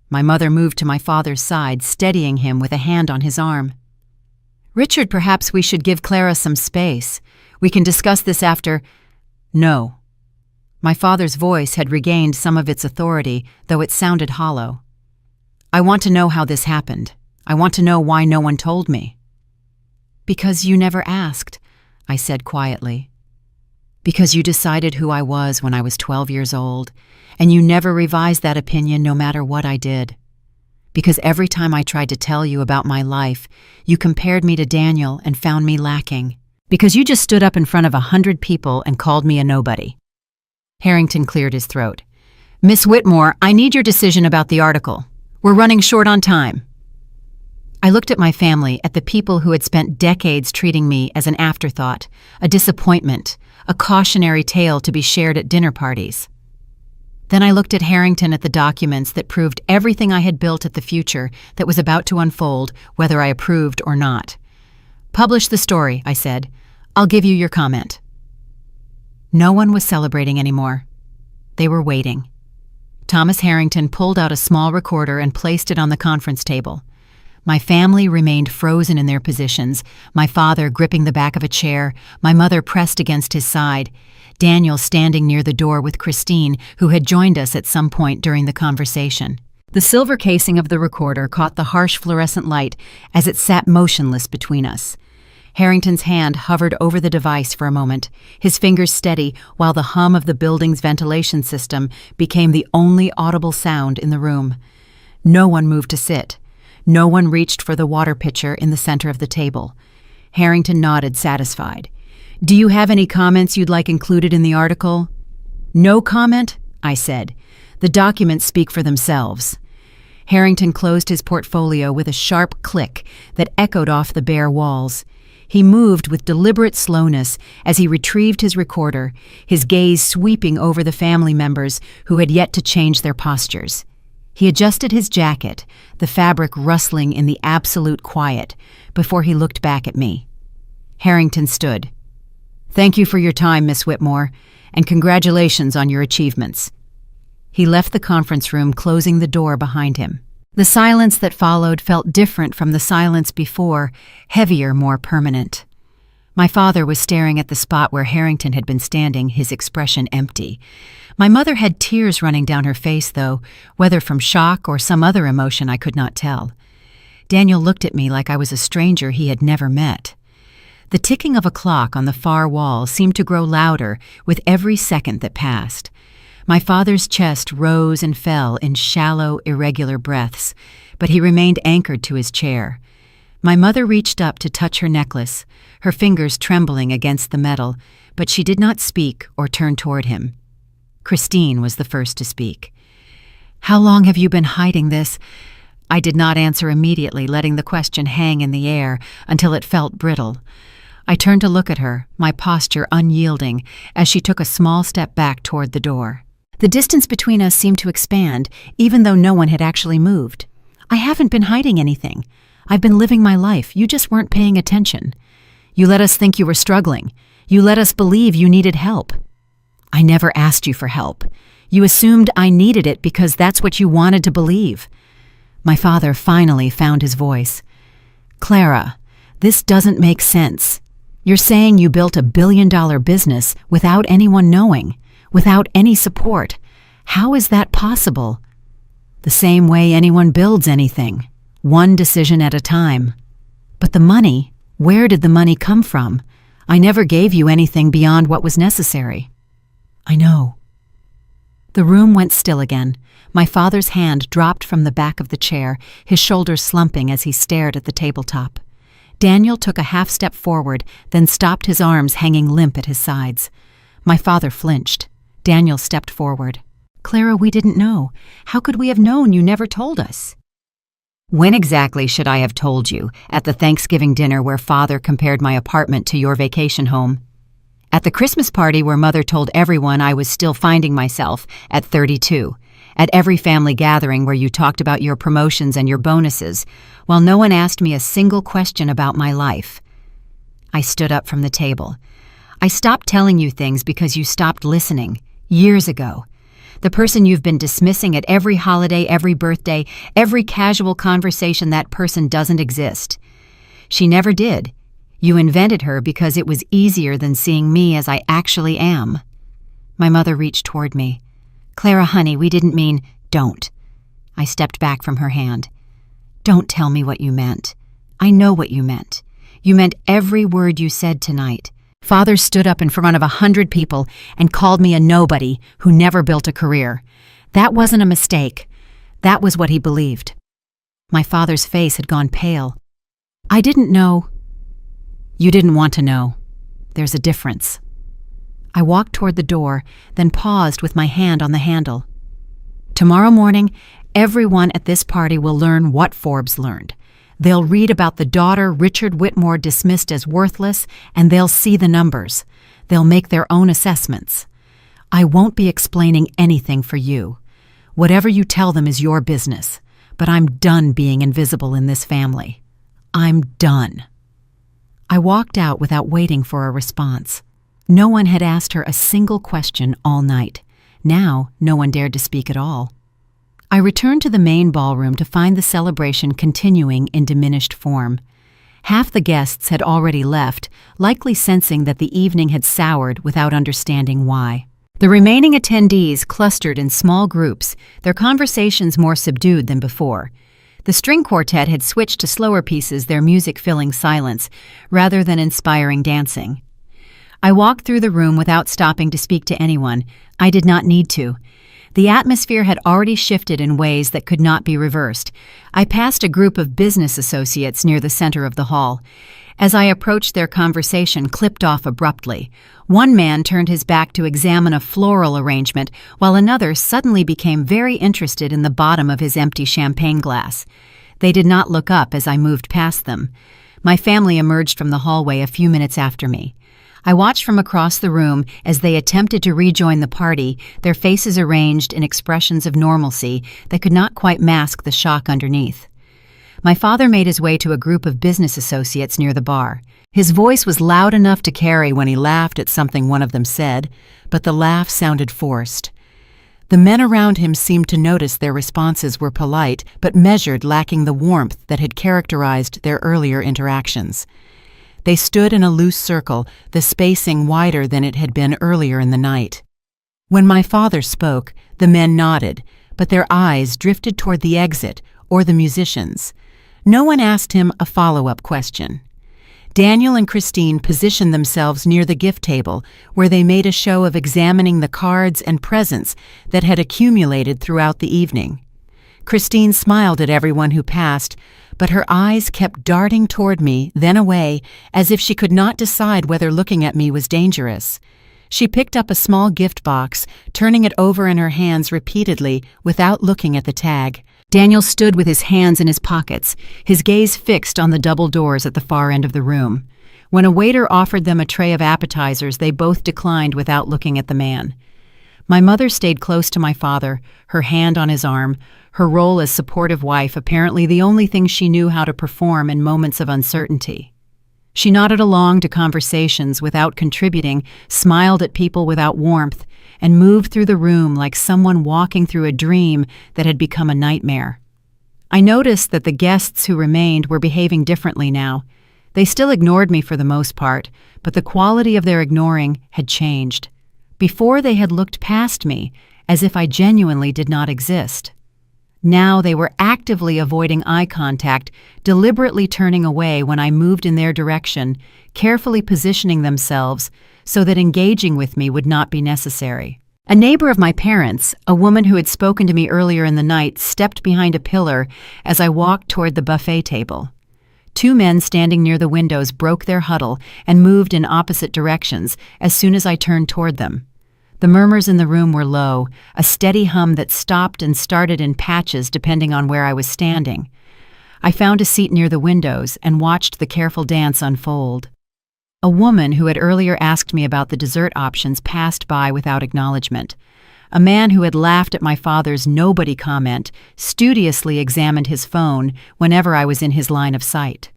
My mother moved to my father's side, steadying him with a hand on his arm. Richard, perhaps we should give Clara some space. We can discuss this after— No. My father's voice had regained some of its authority, though it sounded hollow. I want to know how this happened. I want to know why no one told me. Because you never asked, I said quietly. Because you decided who I was when I was 12 years old, and you never revised that opinion no matter what I did. Because every time I tried to tell you about my life, you compared me to Daniel and found me lacking. Because you just stood up in front of 100 people and called me a nobody. Harrington cleared his throat. Miss Whitmore, I need your decision about the article. We're running short on time. I looked at my family, at the people who had spent decades treating me as an afterthought, a disappointment, a cautionary tale to be shared at dinner parties. Then I looked at Harrington, at the documents that proved everything I had built at the future that was about to unfold, whether I approved or not. Publish the story, I said. I'll give you your comment. No one was celebrating anymore. They were waiting. Thomas Harrington pulled out a small recorder and placed it on the conference table. My family remained frozen in their positions, my father gripping the back of a chair, my mother pressed against his side, Daniel standing near the door with Christine, who had joined us at some point during the conversation. The silver casing of the recorder caught the harsh fluorescent light as it sat motionless between us. Harrington's hand hovered over the device for a moment, his fingers steady while the hum of the building's ventilation system became the only audible sound in the room. No one moved to sit. No one reached for the water pitcher in the center of the table. Harrington nodded, satisfied. Do you have any comments you'd like included in the article? No comment, I said. The documents speak for themselves. Harrington closed his portfolio with a sharp click that echoed off the bare walls. He moved with deliberate slowness as he retrieved his recorder, his gaze sweeping over the family members who had yet to change their postures. He adjusted his jacket, the fabric rustling in the absolute quiet, before he looked back at me. Harrington stood. Thank you for your time, Miss Whitmore, and congratulations on your achievements. He left the conference room, closing the door behind him. The silence that followed felt different from the silence before, heavier, more permanent. My father was staring at the spot where Harrington had been standing, his expression empty. My mother had tears running down her face, though, whether from shock or some other emotion I could not tell. Daniel looked at me like I was a stranger he had never met. The ticking of a clock on the far wall seemed to grow louder with every second that passed. My father's chest rose and fell in shallow, irregular breaths, but he remained anchored to his chair. My mother reached up to touch her necklace, her fingers trembling against the metal, but she did not speak or turn toward him. Christine was the first to speak. How long have you been hiding this? I did not answer immediately, letting the question hang in the air until it felt brittle. I turned to look at her, my posture unyielding, as she took a small step back toward the door. The distance between us seemed to expand, even though no one had actually moved. I haven't been hiding anything. I've been living my life. You just weren't paying attention. You let us think you were struggling. You let us believe you needed help. I never asked you for help. You assumed I needed it because that's what you wanted to believe. My father finally found his voice. Clara, this doesn't make sense. You're saying you built a billion-dollar business without anyone knowing, without any support. How is that possible? The same way anyone builds anything, one decision at a time. But the money, where did the money come from? I never gave you anything beyond what was necessary. I know. The room went still again. My father's hand dropped from the back of the chair, his shoulders slumping as he stared at the tabletop. Daniel took a half step forward, then stopped, his arms hanging limp at his sides. My father flinched. Daniel stepped forward. Clara, we didn't know. How could we have known? You never told us. When exactly should I have told you? At the Thanksgiving dinner where Father compared my apartment to your vacation home? At the Christmas party where Mother told everyone I was still finding myself at 32. At every family gathering where you talked about your promotions and your bonuses, while no one asked me a single question about my life. I stood up from the table. I stopped telling you things because you stopped listening, years ago. The person you've been dismissing at every holiday, every birthday, every casual conversation, that person doesn't exist. She never did. You invented her because it was easier than seeing me as I actually am. My mother reached toward me. Clara, honey, we didn't mean, don't. I stepped back from her hand. Don't tell me what you meant. I know what you meant. You meant every word you said tonight. Father stood up in front of 100 people and called me a nobody who never built a career. That wasn't a mistake. That was what he believed. My father's face had gone pale. I didn't know. You didn't want to know. There's a difference. I walked toward the door, then paused with my hand on the handle. Tomorrow morning, everyone at this party will learn what Forbes learned. They'll read about the daughter Richard Whitmore dismissed as worthless, and they'll see the numbers. They'll make their own assessments. I won't be explaining anything for you. Whatever you tell them is your business, but I'm done being invisible in this family. I'm done. I walked out without waiting for a response. No one had asked her a single question all night. Now, no one dared to speak at all. I returned to the main ballroom to find the celebration continuing in diminished form. Half the guests had already left, likely sensing that the evening had soured without understanding why. The remaining attendees clustered in small groups, their conversations more subdued than before. The string quartet had switched to slower pieces, their music filling silence, rather than inspiring dancing. I walked through the room without stopping to speak to anyone. I did not need to. The atmosphere had already shifted in ways that could not be reversed. I passed a group of business associates near the center of the hall. As I approached, their conversation clipped off abruptly. One man turned his back to examine a floral arrangement, while another suddenly became very interested in the bottom of his empty champagne glass. They did not look up as I moved past them. My family emerged from the hallway a few minutes after me. I watched from across the room as they attempted to rejoin the party, their faces arranged in expressions of normalcy that could not quite mask the shock underneath. My father made his way to a group of business associates near the bar. His voice was loud enough to carry when he laughed at something one of them said, but the laugh sounded forced. The men around him seemed to notice their responses were polite but measured, lacking the warmth that had characterized their earlier interactions. They stood in a loose circle, the spacing wider than it had been earlier in the night. When my father spoke, the men nodded, but their eyes drifted toward the exit or the musicians. No one asked him a follow-up question. Daniel and Christine positioned themselves near the gift table, where they made a show of examining the cards and presents that had accumulated throughout the evening. Christine smiled at everyone who passed, but her eyes kept darting toward me, then away, as if she could not decide whether looking at me was dangerous. She picked up a small gift box, turning it over in her hands repeatedly without looking at the tag. Daniel stood with his hands in his pockets, his gaze fixed on the double doors at the far end of the room. When a waiter offered them a tray of appetizers, they both declined without looking at the man. My mother stayed close to my father, her hand on his arm, her role as supportive wife apparently the only thing she knew how to perform in moments of uncertainty. She nodded along to conversations without contributing, smiled at people without warmth, and moved through the room like someone walking through a dream that had become a nightmare. I noticed that the guests who remained were behaving differently now. They still ignored me for the most part, but the quality of their ignoring had changed. Before, they had looked past me, as if I genuinely did not exist. Now they were actively avoiding eye contact, deliberately turning away when I moved in their direction, carefully positioning themselves so that engaging with me would not be necessary. A neighbor of my parents, a woman who had spoken to me earlier in the night, stepped behind a pillar as I walked toward the buffet table. Two men standing near the windows broke their huddle and moved in opposite directions as soon as I turned toward them. The murmurs in the room were low, a steady hum that stopped and started in patches depending on where I was standing. I found a seat near the windows and watched the careful dance unfold. A woman who had earlier asked me about the dessert options passed by without acknowledgement. A man who had laughed at my father's nobody comment studiously examined his phone whenever I was in his line of sight.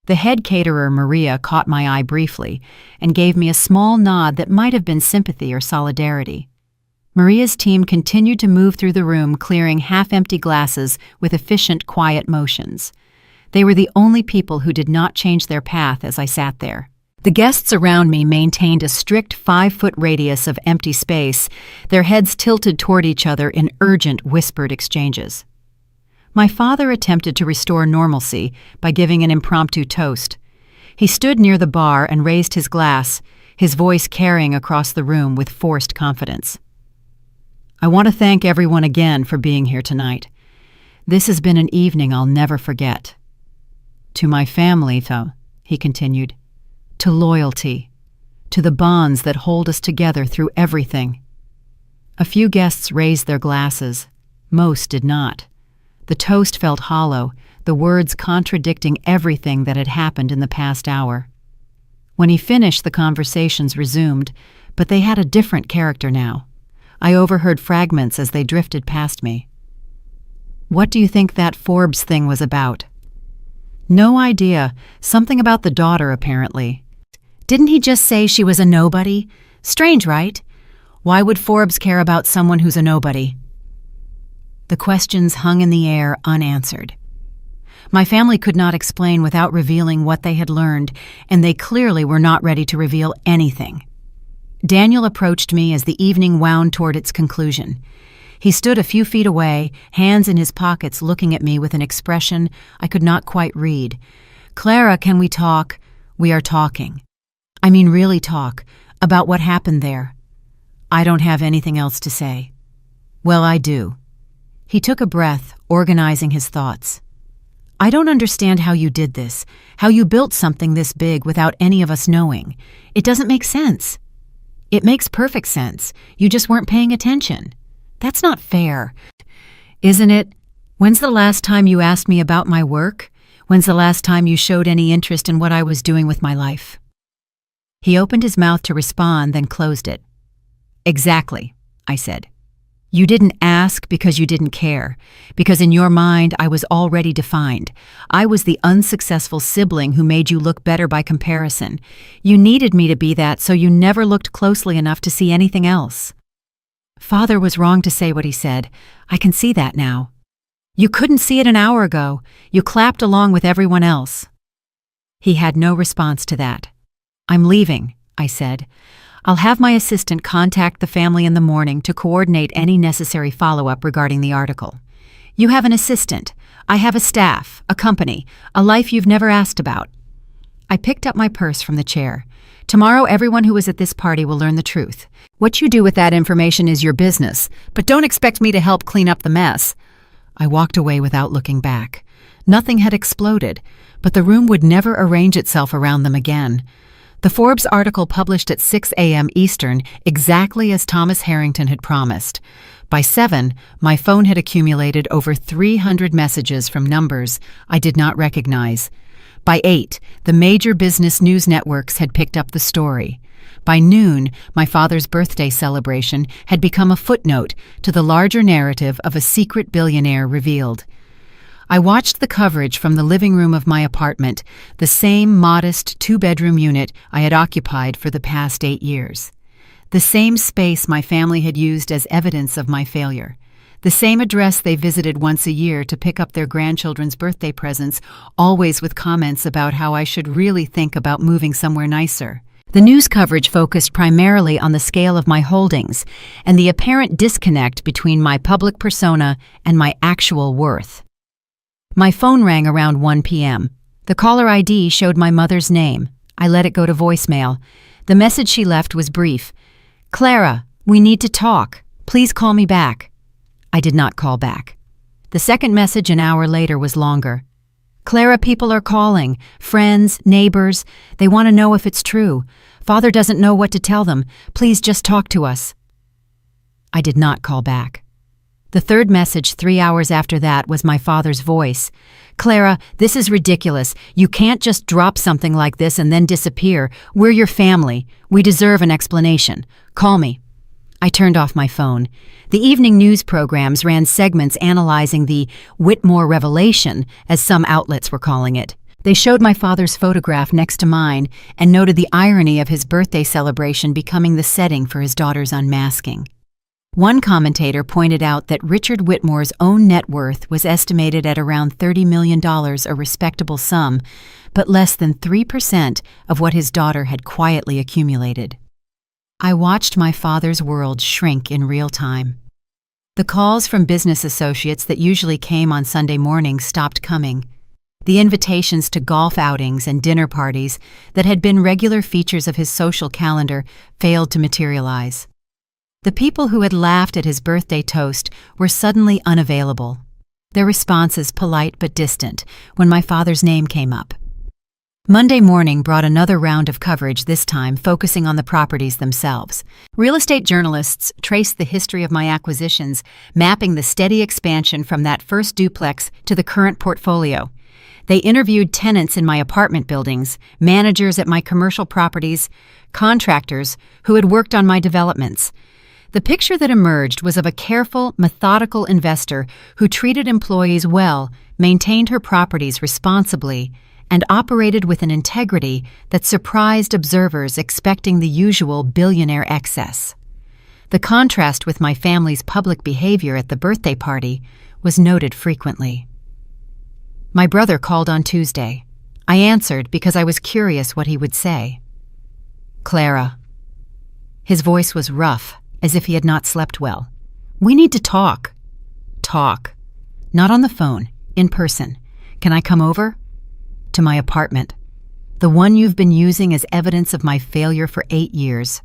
The head caterer, Maria, caught my eye briefly and gave me a small nod that might have been sympathy or solidarity. Maria's team continued to move through the room, clearing half-empty glasses with efficient, quiet motions. They were the only people who did not change their path as I sat there. The guests around me maintained a strict 5-foot radius of empty space, their heads tilted toward each other in urgent, whispered exchanges. My father attempted to restore normalcy by giving an impromptu toast. He stood near the bar and raised his glass, his voice carrying across the room with forced confidence. "I want to thank everyone again for being here tonight. This has been an evening I'll never forget. To my family, though," he continued, "to loyalty, to the bonds that hold us together through everything." A few guests raised their glasses. Most did not. The toast felt hollow, the words contradicting everything that had happened in the past hour. When he finished, the conversations resumed, but they had a different character now. I overheard fragments as they drifted past me. "What do you think that Forbes thing was about?" "No idea. Something about the daughter, apparently." "Didn't he just say she was a nobody? Strange, right? Why would Forbes care about someone who's a nobody?" The questions hung in the air unanswered. My family could not explain without revealing what they had learned, and they clearly were not ready to reveal anything. Daniel approached me as the evening wound toward its conclusion. He stood a few feet away, hands in his pockets, looking at me with an expression I could not quite read. "Clara, can we talk?" "We are talking. I mean really talk, about what happened there." "I don't have anything else to say." "Well, I do." He took a breath, organizing his thoughts. "I don't understand how you did this, how you built something this big without any of us knowing. It doesn't make sense." "It makes perfect sense. You just weren't paying attention." "That's not fair." "Isn't it? When's the last time you asked me about my work? When's the last time you showed any interest in what I was doing with my life?" He opened his mouth to respond, then closed it. "Exactly," I said. "You didn't ask because you didn't care, because in your mind I was already defined. I was the unsuccessful sibling who made you look better by comparison. You needed me to be that, so you never looked closely enough to see anything else." Father was wrong to say what he said. I can see that now. "You couldn't see it an hour ago. You clapped along with everyone else." He had no response to that. "I'm leaving," I said. "I'll have my assistant contact the family in the morning to coordinate any necessary follow-up regarding the article. You have an assistant. I have a staff, a company, a life you've never asked about." I picked up my purse from the chair. "Tomorrow everyone who is at this party will learn the truth. What you do with that information is your business, but don't expect me to help clean up the mess." I walked away without looking back. Nothing had exploded, but the room would never arrange itself around them again. The Forbes article published at 6 a.m. Eastern, exactly as Thomas Harrington had promised. By 7, my phone had accumulated over 300 messages from numbers I did not recognize. By 8, the major business news networks had picked up the story. By noon, my father's birthday celebration had become a footnote to the larger narrative of a secret billionaire revealed. I watched the coverage from the living room of my apartment, the same modest 2-bedroom unit I had occupied for the past 8 years. The same space my family had used as evidence of my failure. The same address they visited once a year to pick up their grandchildren's birthday presents, always with comments about how I should really think about moving somewhere nicer. The news coverage focused primarily on the scale of my holdings and the apparent disconnect between my public persona and my actual worth. My phone rang around 1 p.m. The caller ID showed my mother's name. I let it go to voicemail. The message she left was brief. "Clara, we need to talk. Please call me back." I did not call back. The second message an hour later was longer. "Clara, people are calling. Friends, neighbors. They want to know if it's true. Father doesn't know what to tell them. Please just talk to us." I did not call back. The third message 3 hours after that was my father's voice. "Clara, this is ridiculous. You can't just drop something like this and then disappear. We're your family. We deserve an explanation. Call me." I turned off my phone. The evening news programs ran segments analyzing the Whitmore revelation, as some outlets were calling it. They showed my father's photograph next to mine and noted the irony of his birthday celebration becoming the setting for his daughter's unmasking. One commentator pointed out that Richard Whitmore's own net worth was estimated at around $30 million, a respectable sum, but less than 3% of what his daughter had quietly accumulated. I watched my father's world shrink in real time. The calls from business associates that usually came on Sunday mornings stopped coming. The invitations to golf outings and dinner parties that had been regular features of his social calendar failed to materialize. The people who had laughed at his birthday toast were suddenly unavailable, their responses polite but distant when my father's name came up. Monday morning brought another round of coverage, this time focusing on the properties themselves. Real estate journalists traced the history of my acquisitions, mapping the steady expansion from that first duplex to the current portfolio. They interviewed tenants in my apartment buildings, managers at my commercial properties, contractors who had worked on my developments. The picture that emerged was of a careful, methodical investor who treated employees well, maintained her properties responsibly, and operated with an integrity that surprised observers expecting the usual billionaire excess. The contrast with my family's public behavior at the birthday party was noted frequently. My brother called on Tuesday. I answered because I was curious what he would say. "Clara." His voice was rough, as if he had not slept well. "We need to talk." "Talk. Not on the phone, in person. Can I come over?" "To my apartment. The one you've been using as evidence of my failure for 8 years."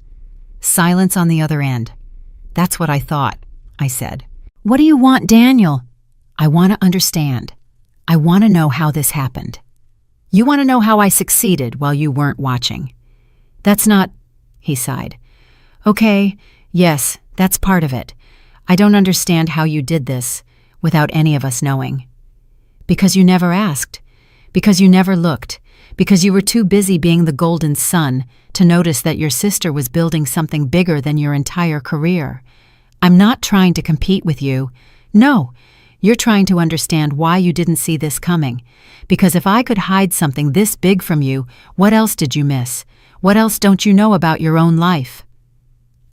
Silence on the other end. "That's what I thought," I said. "What do you want, Daniel?" "I want to understand. I want to know how this happened. You want to know how I succeeded while you weren't watching." "That's not," he sighed. "Okay. Yes, that's part of it. I don't understand how you did this without any of us knowing. Because you never asked. Because you never looked. Because you were too busy being the golden son to notice that your sister was building something bigger than your entire career. I'm not trying to compete with you. No, you're trying to understand why you didn't see this coming. Because if I could hide something this big from you, what else did you miss? What else don't you know about your own life?"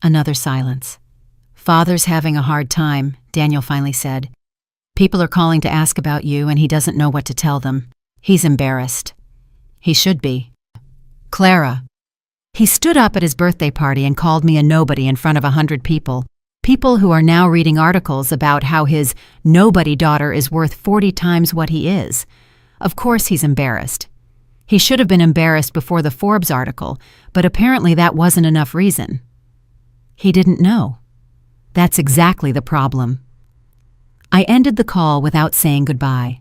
Another silence. "Father's having a hard time," Daniel finally said. "People are calling to ask about you and he doesn't know what to tell them. He's embarrassed." "He should be." "Clara." He stood up at his birthday party and called me a nobody in front of 100 people. People who are now reading articles about how his nobody daughter is worth 40 times what he is. Of course he's embarrassed. He should have been embarrassed before the Forbes article, but apparently that wasn't enough reason. He didn't know. That's exactly the problem. I ended the call without saying goodbye.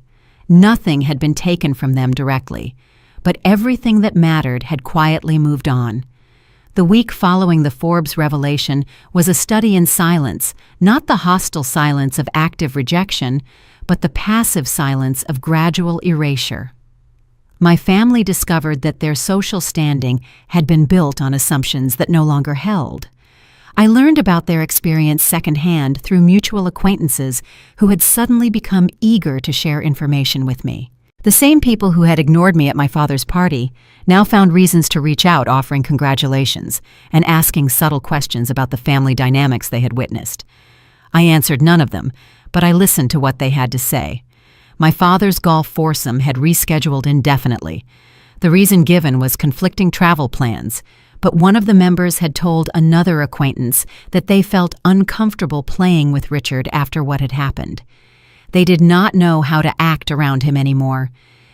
Nothing had been taken from them directly, but everything that mattered had quietly moved on. The week following the Forbes revelation was a study in silence, not the hostile silence of active rejection, but the passive silence of gradual erasure. My family discovered that their social standing had been built on assumptions that no longer held. I learned about their experience secondhand through mutual acquaintances who had suddenly become eager to share information with me. The same people who had ignored me at my father's party now found reasons to reach out, offering congratulations and asking subtle questions about the family dynamics they had witnessed. I answered none of them, but I listened to what they had to say. My father's golf foursome had rescheduled indefinitely. The reason given was conflicting travel plans, but one of the members had told another acquaintance that they felt uncomfortable playing with Richard after what had happened. They did not know how to act around him anymore.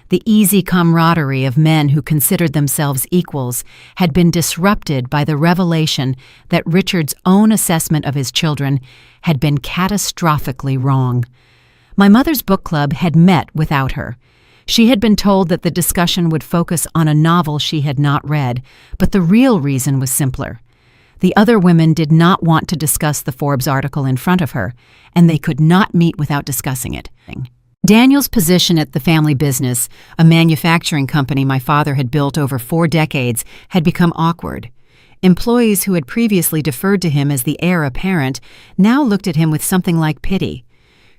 The easy camaraderie of men who considered themselves equals had been disrupted by the revelation that Richard's own assessment of his children had been catastrophically wrong. My mother's book club had met without her. She had been told that the discussion would focus on a novel she had not read, but the real reason was simpler. The other women did not want to discuss the Forbes article in front of her, and they could not meet without discussing it. Daniel's position at the family business, a manufacturing company my father had built over 4 decades, had become awkward. Employees who had previously deferred to him as the heir apparent now looked at him with something like pity.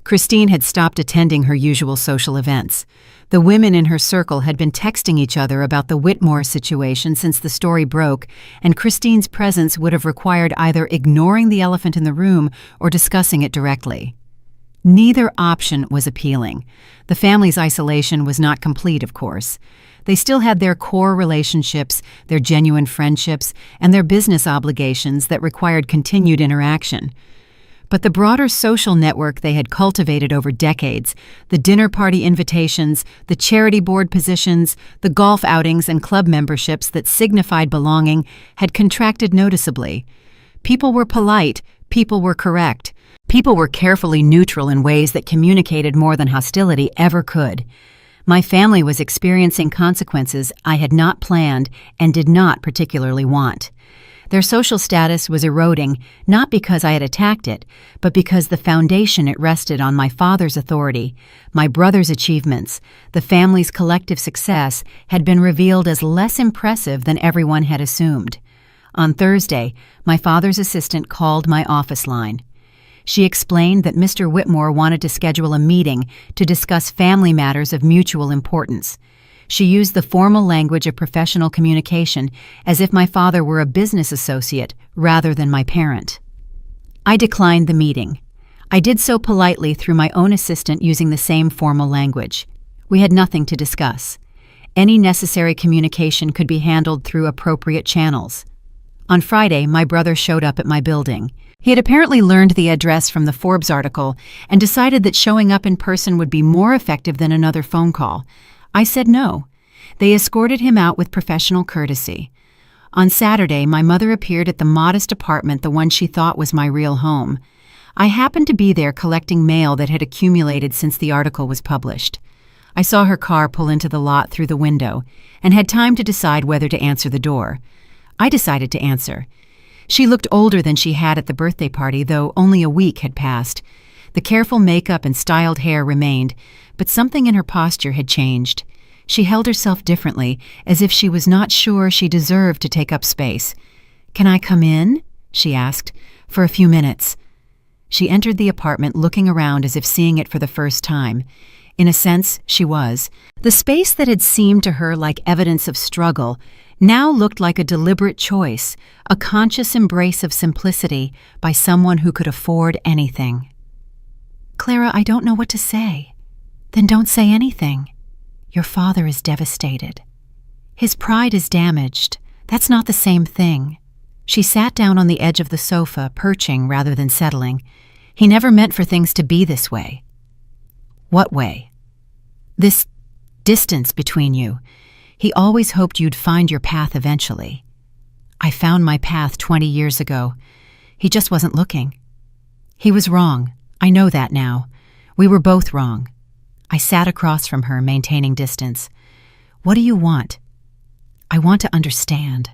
Christine had stopped attending her usual social events. The women in her circle had been texting each other about the Whitmore situation since the story broke, and Christine's presence would have required either ignoring the elephant in the room or discussing it directly. Neither option was appealing. The family's isolation was not complete, of course. They still had their core relationships, their genuine friendships, and their business obligations that required continued interaction. But the broader social network they had cultivated over decades, the dinner party invitations, the charity board positions, the golf outings and club memberships that signified belonging, had contracted noticeably. People were polite, people were correct, people were carefully neutral in ways that communicated more than hostility ever could. My family was experiencing consequences I had not planned and did not particularly want. Their social status was eroding, not because I had attacked it, but because the foundation it rested on, my father's authority, my brother's achievements, the family's collective success, had been revealed as less impressive than everyone had assumed. On Thursday, my father's assistant called my office line. She explained that Mr. Whitmore wanted to schedule a meeting to discuss family matters of mutual importance. She used the formal language of professional communication as if my father were a business associate rather than my parent. I declined the meeting. I did so politely through my own assistant using the same formal language. We had nothing to discuss. Any necessary communication could be handled through appropriate channels. On Friday, my brother showed up at my building. He had apparently learned the address from the Forbes article and decided that showing up in person would be more effective than another phone call. I said no. They escorted him out with professional courtesy. On Saturday, my mother appeared at the modest apartment, the one she thought was my real home. I happened to be there collecting mail that had accumulated since the article was published. I saw her car pull into the lot through the window and had time to decide whether to answer the door. I decided to answer. She looked older than she had at the birthday party, though only a week had passed. The careful makeup and styled hair remained, but something in her posture had changed. She held herself differently, as if she was not sure she deserved to take up space. "Can I come in?" she asked, "for a few minutes." She entered the apartment looking around as if seeing it for the first time. In a sense, she was. The space that had seemed to her like evidence of struggle now looked like a deliberate choice, a conscious embrace of simplicity by someone who could afford anything. "Clara, I don't know what to say." "Then don't say anything. Your father is devastated. His pride is damaged. That's not the same thing." She sat down on the edge of the sofa, perching rather than settling. "He never meant for things to be this way." "What way?" "This distance between you. He always hoped you'd find your path eventually." "I found my path 20 years ago. He just wasn't looking." "He was wrong. I know that now. We were both wrong." I sat across from her, maintaining distance. "What do you want?" "I want to understand.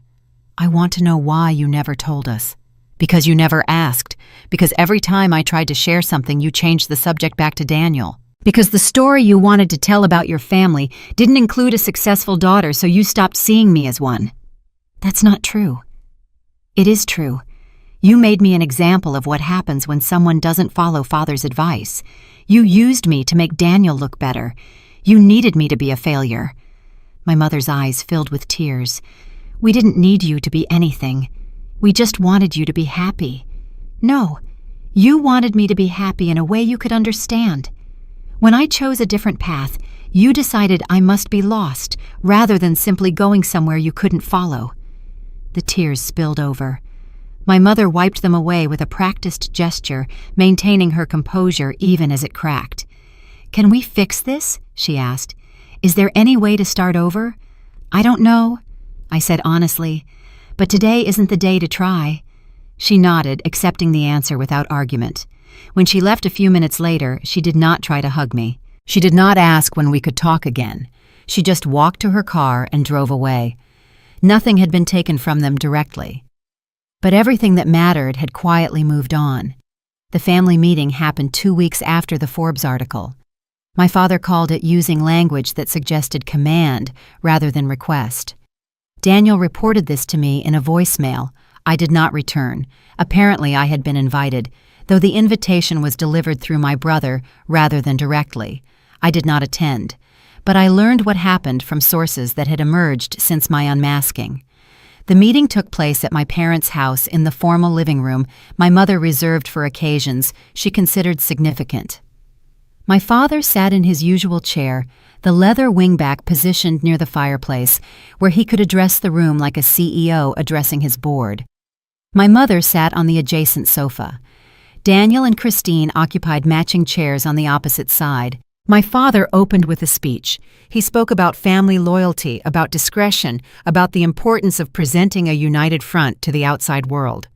I want to know why you never told us." "Because you never asked. Because every time I tried to share something, you changed the subject back to Daniel. Because the story you wanted to tell about your family didn't include a successful daughter, so you stopped seeing me as one." "That's not true." "It is true. You made me an example of what happens when someone doesn't follow father's advice. You used me to make Daniel look better. You needed me to be a failure." My mother's eyes filled with tears. "We didn't need you to be anything. We just wanted you to be happy." "No, you wanted me to be happy in a way you could understand. When I chose a different path, you decided I must be lost rather than simply going somewhere you couldn't follow." The tears spilled over. My mother wiped them away with a practiced gesture, maintaining her composure even as it cracked. "Can we fix this?" she asked. "Is there any way to start over?" "I don't know," I said honestly, "but today isn't the day to try." She nodded, accepting the answer without argument. When she left a few minutes later, she did not try to hug me. She did not ask when we could talk again. She just walked to her car and drove away. Nothing had been taken from them directly. But everything that mattered had quietly moved on. The family meeting happened 2 weeks after the Forbes article. My father called it using language that suggested command rather than request. Daniel reported this to me in a voicemail. I did not return. Apparently, I had been invited, though the invitation was delivered through my brother rather than directly. I did not attend, but I learned what happened from sources that had emerged since my unmasking. The meeting took place at my parents' house in the formal living room my mother reserved for occasions she considered significant. My father sat in his usual chair, the leather wingback positioned near the fireplace, where he could address the room like a CEO addressing his board. My mother sat on the adjacent sofa. Daniel and Christine occupied matching chairs on the opposite side. My father opened with a speech. He spoke about family loyalty, about discretion, about the importance of presenting a united front to the outside world.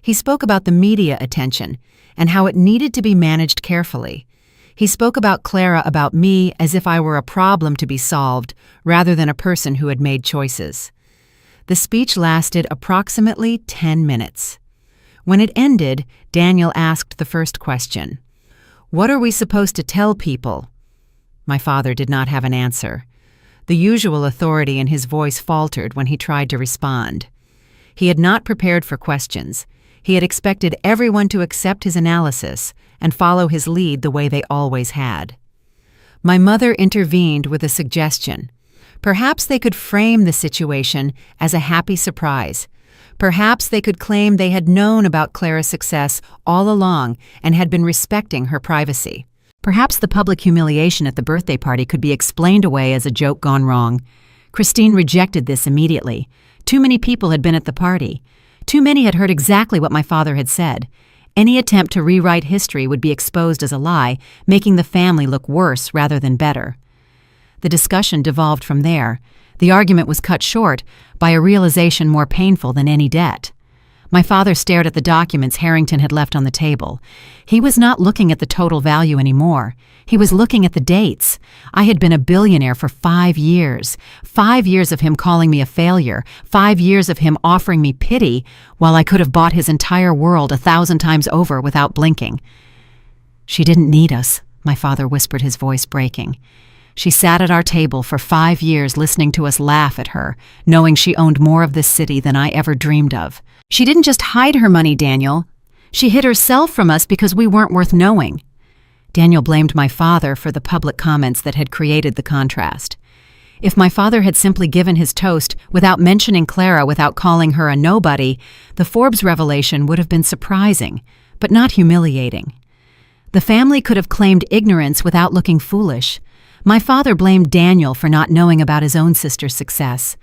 He spoke about the media attention and how it needed to be managed carefully. He spoke about Clara, about me, as if I were a problem to be solved, rather than a person who had made choices. The speech lasted approximately 10 minutes. When it ended, Daniel asked the first question. "What are we supposed to tell people?" My father did not have an answer. The usual authority in his voice faltered when he tried to respond. He had not prepared for questions. He had expected everyone to accept his analysis and follow his lead the way they always had. My mother intervened with a suggestion. Perhaps they could frame the situation as a happy surprise. Perhaps they could claim they had known about Clara's success all along and had been respecting her privacy. Perhaps the public humiliation at the birthday party could be explained away as a joke gone wrong. Christine rejected this immediately. Too many people had been at the party. Too many had heard exactly what my father had said. Any attempt to rewrite history would be exposed as a lie, making the family look worse rather than better. The discussion devolved from there. The argument was cut short by a realization more painful than any debt. My father stared at the documents Harrington had left on the table. He was not looking at the total value anymore. He was looking at the dates. I had been a billionaire for 5 years. 5 years of him calling me a failure. 5 years of him offering me pity, while I could have bought his entire world 1,000 times over without blinking. "She didn't need us," my father whispered, his voice breaking. "She sat at our table for 5 years listening to us laugh at her, knowing she owned more of this city than I ever dreamed of. She didn't just hide her money, Daniel. She hid herself from us because we weren't worth knowing." Daniel blamed my father for the public comments that had created the contrast. If my father had simply given his toast without mentioning Clara, without calling her a nobody, the Forbes revelation would have been surprising, but not humiliating. The family could have claimed ignorance without looking foolish. My father blamed Daniel for not knowing about his own sister's success.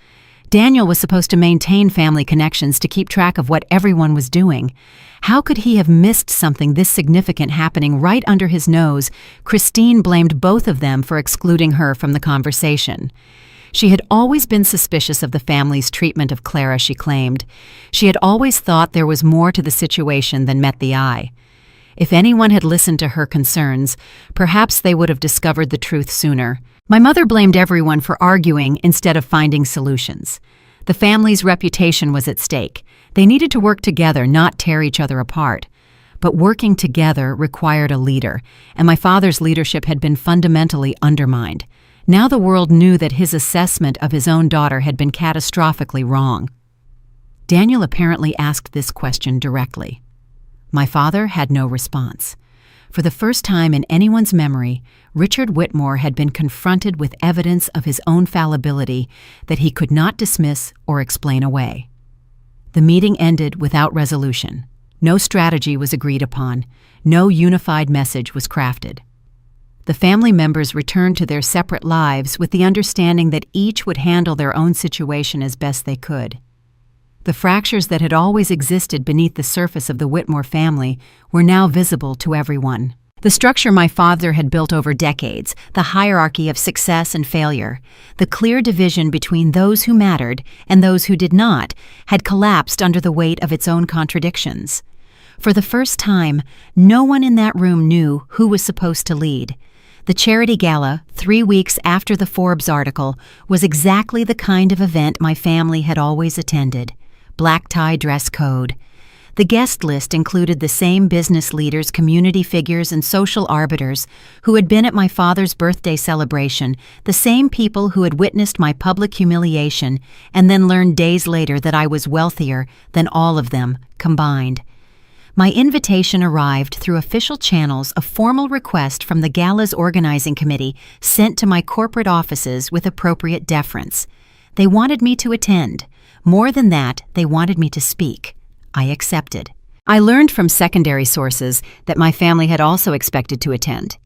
Daniel was supposed to maintain family connections to keep track of what everyone was doing. How could he have missed something this significant happening right under his nose? Christine blamed both of them for excluding her from the conversation. She had always been suspicious of the family's treatment of Clara, she claimed. She had always thought there was more to the situation than met the eye. If anyone had listened to her concerns, perhaps they would have discovered the truth sooner. My mother blamed everyone for arguing instead of finding solutions. The family's reputation was at stake. They needed to work together, not tear each other apart. But working together required a leader, and my father's leadership had been fundamentally undermined. Now the world knew that his assessment of his own daughter had been catastrophically wrong. Daniel apparently asked this question directly. My father had no response. For the first time in anyone's memory, Richard Whitmore had been confronted with evidence of his own fallibility that he could not dismiss or explain away. The meeting ended without resolution. No strategy was agreed upon. No unified message was crafted. The family members returned to their separate lives with the understanding that each would handle their own situation as best they could. The fractures that had always existed beneath the surface of the Whitmore family were now visible to everyone. The structure my father had built over decades, the hierarchy of success and failure, the clear division between those who mattered and those who did not, had collapsed under the weight of its own contradictions. For the first time, no one in that room knew who was supposed to lead. The charity gala, 3 weeks after the Forbes article, was exactly the kind of event my family had always attended. black tie dress code. The guest list included the same business leaders, community figures, and social arbiters who had been at my father's birthday celebration, the same people who had witnessed my public humiliation and then learned days later that I was wealthier than all of them combined. My invitation arrived through official channels, a formal request from the gala's organizing committee sent to my corporate offices with appropriate deference. They wanted me to attend. More than that, they wanted me to speak. I accepted. I learned from secondary sources that my family had also expected to attend.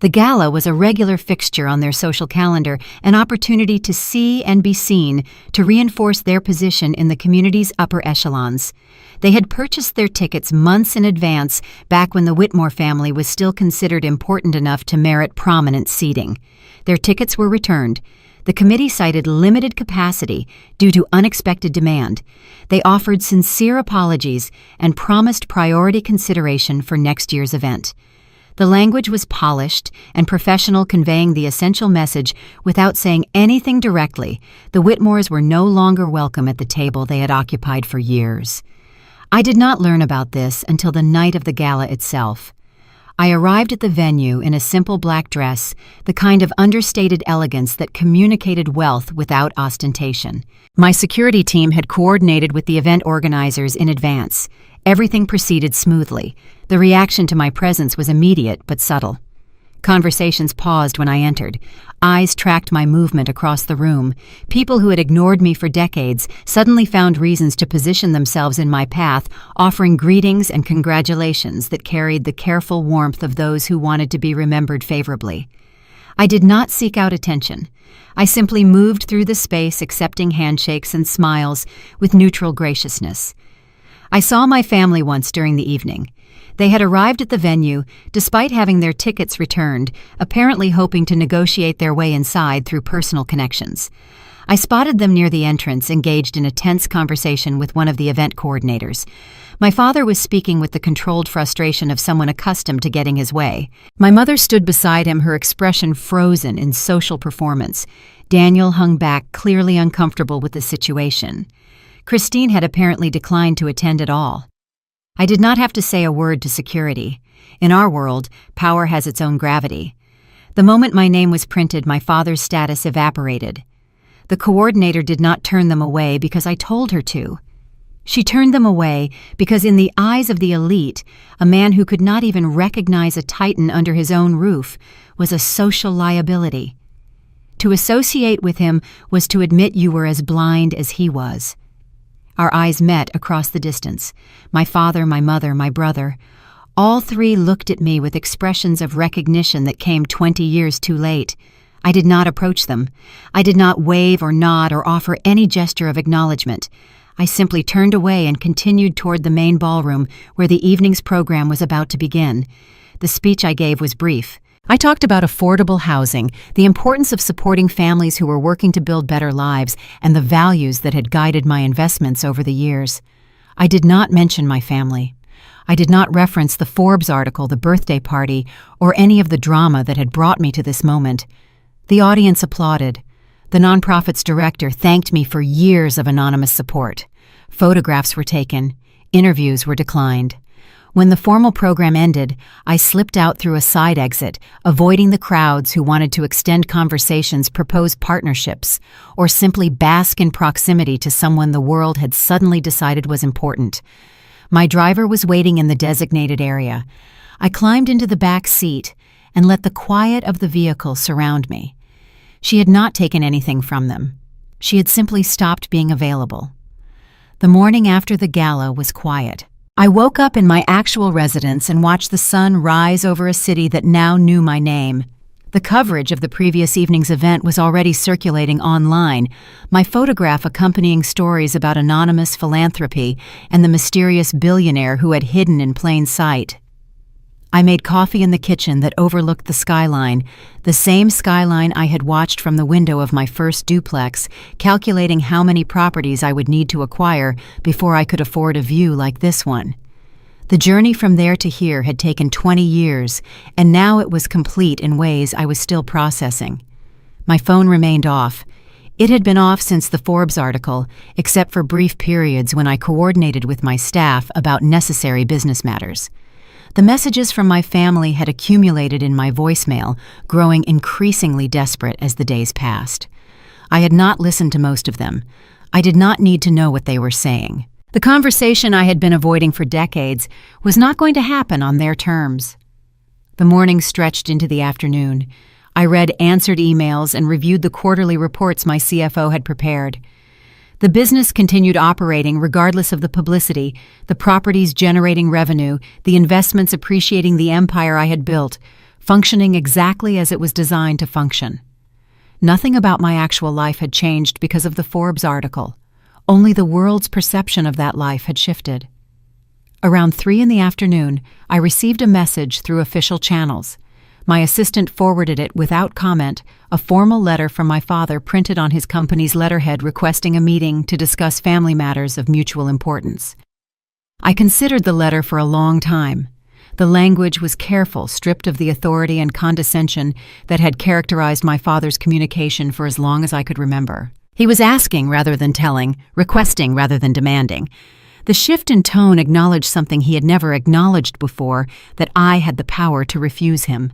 The gala was a regular fixture on their social calendar, an opportunity to see and be seen, to reinforce their position in the community's upper echelons. They had purchased their tickets months in advance, back when the Whitmore family was still considered important enough to merit prominent seating. Their tickets were returned. The committee cited limited capacity due to unexpected demand. They offered sincere apologies and promised priority consideration for next year's event. The language was polished and professional, conveying the essential message without saying anything directly. The Whitmores were no longer welcome at the table they had occupied for years. I did not learn about this until the night of the gala itself. I arrived at the venue in a simple black dress, the kind of understated elegance that communicated wealth without ostentation. My security team had coordinated with the event organizers in advance. Everything proceeded smoothly. The reaction to my presence was immediate but subtle. Conversations paused when I entered. Eyes tracked my movement across the room. People who had ignored me for decades suddenly found reasons to position themselves in my path, offering greetings and congratulations that carried the careful warmth of those who wanted to be remembered favorably. I did not seek out attention. I simply moved through the space, accepting handshakes and smiles with neutral graciousness. I saw my family once during the evening. They had arrived at the venue despite having their tickets returned, apparently hoping to negotiate their way inside through personal connections. I spotted them near the entrance, engaged in a tense conversation with one of the event coordinators. My father was speaking with the controlled frustration of someone accustomed to getting his way. My mother stood beside him, her expression frozen in social performance. Daniel hung back, clearly uncomfortable with the situation. Christine had apparently declined to attend at all. I did not have to say a word to security. In our world, power has its own gravity. The moment my name was printed, my father's status evaporated. The coordinator did not turn them away because I told her to. She turned them away because in the eyes of the elite, a man who could not even recognize a titan under his own roof was a social liability. To associate with him was to admit you were as blind as he was. Our eyes met across the distance. My father, my mother, my brother. All three looked at me with expressions of recognition that came 20 years too late. I did not approach them. I did not wave or nod or offer any gesture of acknowledgement. I simply turned away and continued toward the main ballroom where the evening's program was about to begin. The speech I gave was brief. I talked about affordable housing, the importance of supporting families who were working to build better lives, and the values that had guided my investments over the years. I did not mention my family. I did not reference the Forbes article, the birthday party, or any of the drama that had brought me to this moment. The audience applauded. The nonprofit's director thanked me for years of anonymous support. Photographs were taken. Interviews were declined. When the formal program ended, I slipped out through a side exit, avoiding the crowds who wanted to extend conversations, propose partnerships, or simply bask in proximity to someone the world had suddenly decided was important. My driver was waiting in the designated area. I climbed into the back seat and let the quiet of the vehicle surround me. She had not taken anything from them. She had simply stopped being available. The morning after the gala was quiet. I woke up in my actual residence and watched the sun rise over a city that now knew my name. The coverage of the previous evening's event was already circulating online, my photograph accompanying stories about anonymous philanthropy and the mysterious billionaire who had hidden in plain sight. I made coffee in the kitchen that overlooked the skyline, the same skyline I had watched from the window of my first duplex, calculating how many properties I would need to acquire before I could afford a view like this one. The journey from there to here had taken 20 years, and now it was complete in ways I was still processing. My phone remained off. It had been off since the Forbes article, except for brief periods when I coordinated with my staff about necessary business matters. The messages from my family had accumulated in my voicemail, growing increasingly desperate as the days passed. I had not listened to most of them. I did not need to know what they were saying. The conversation I had been avoiding for decades was not going to happen on their terms. The morning stretched into the afternoon. I read answered emails and reviewed the quarterly reports my CFO had prepared. The business continued operating regardless of the publicity, the properties generating revenue, the investments appreciating the empire I had built, functioning exactly as it was designed to function. Nothing about my actual life had changed because of the Forbes article. Only the world's perception of that life had shifted. Around 3 p.m, I received a message through official channels. My assistant forwarded it without comment, a formal letter from my father printed on his company's letterhead requesting a meeting to discuss family matters of mutual importance. I considered the letter for a long time. The language was careful, stripped of the authority and condescension that had characterized my father's communication for as long as I could remember. He was asking rather than telling, requesting rather than demanding. The shift in tone acknowledged something he had never acknowledged before, that I had the power to refuse him.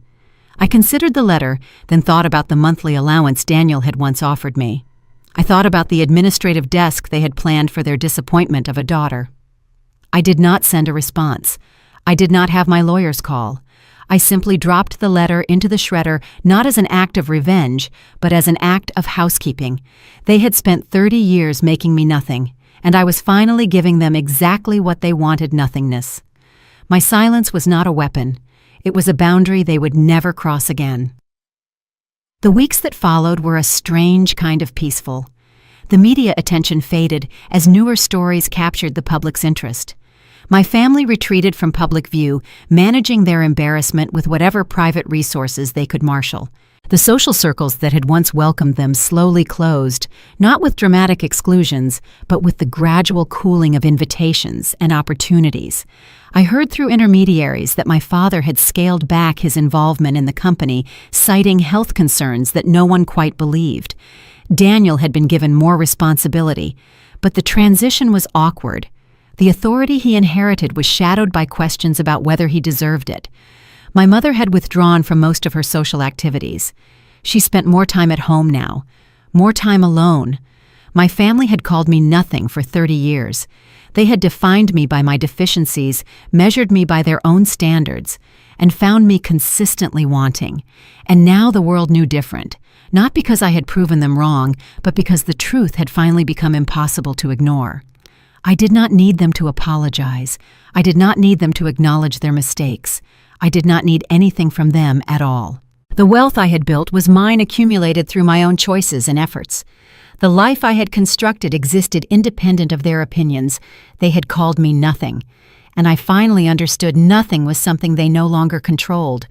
I considered the letter, then thought about the monthly allowance Daniel had once offered me. I thought about the administrative desk they had planned for their disappointment of a daughter. I did not send a response. I did not have my lawyers call. I simply dropped the letter into the shredder, not as an act of revenge, but as an act of housekeeping. They had spent 30 years making me nothing, and I was finally giving them exactly what they wanted: nothingness. My silence was not a weapon. It was a boundary they would never cross again. The weeks that followed were a strange kind of peaceful. The media attention faded as newer stories captured the public's interest. My family retreated from public view, managing their embarrassment with whatever private resources they could marshal. The social circles that had once welcomed them slowly closed, not with dramatic exclusions, but with the gradual cooling of invitations and opportunities. I heard through intermediaries that my father had scaled back his involvement in the company, citing health concerns that no one quite believed. Daniel had been given more responsibility, but the transition was awkward. The authority he inherited was shadowed by questions about whether he deserved it. My mother had withdrawn from most of her social activities. She spent more time at home now, more time alone. My family had called me nothing for 30 years. They had defined me by my deficiencies, measured me by their own standards, and found me consistently wanting. And now the world knew different, not because I had proven them wrong, but because the truth had finally become impossible to ignore. I did not need them to apologize. I did not need them to acknowledge their mistakes. I did not need anything from them at all. The wealth I had built was mine, accumulated through my own choices and efforts. The life I had constructed existed independent of their opinions. They had called me nothing. And I finally understood nothing was something they no longer controlled,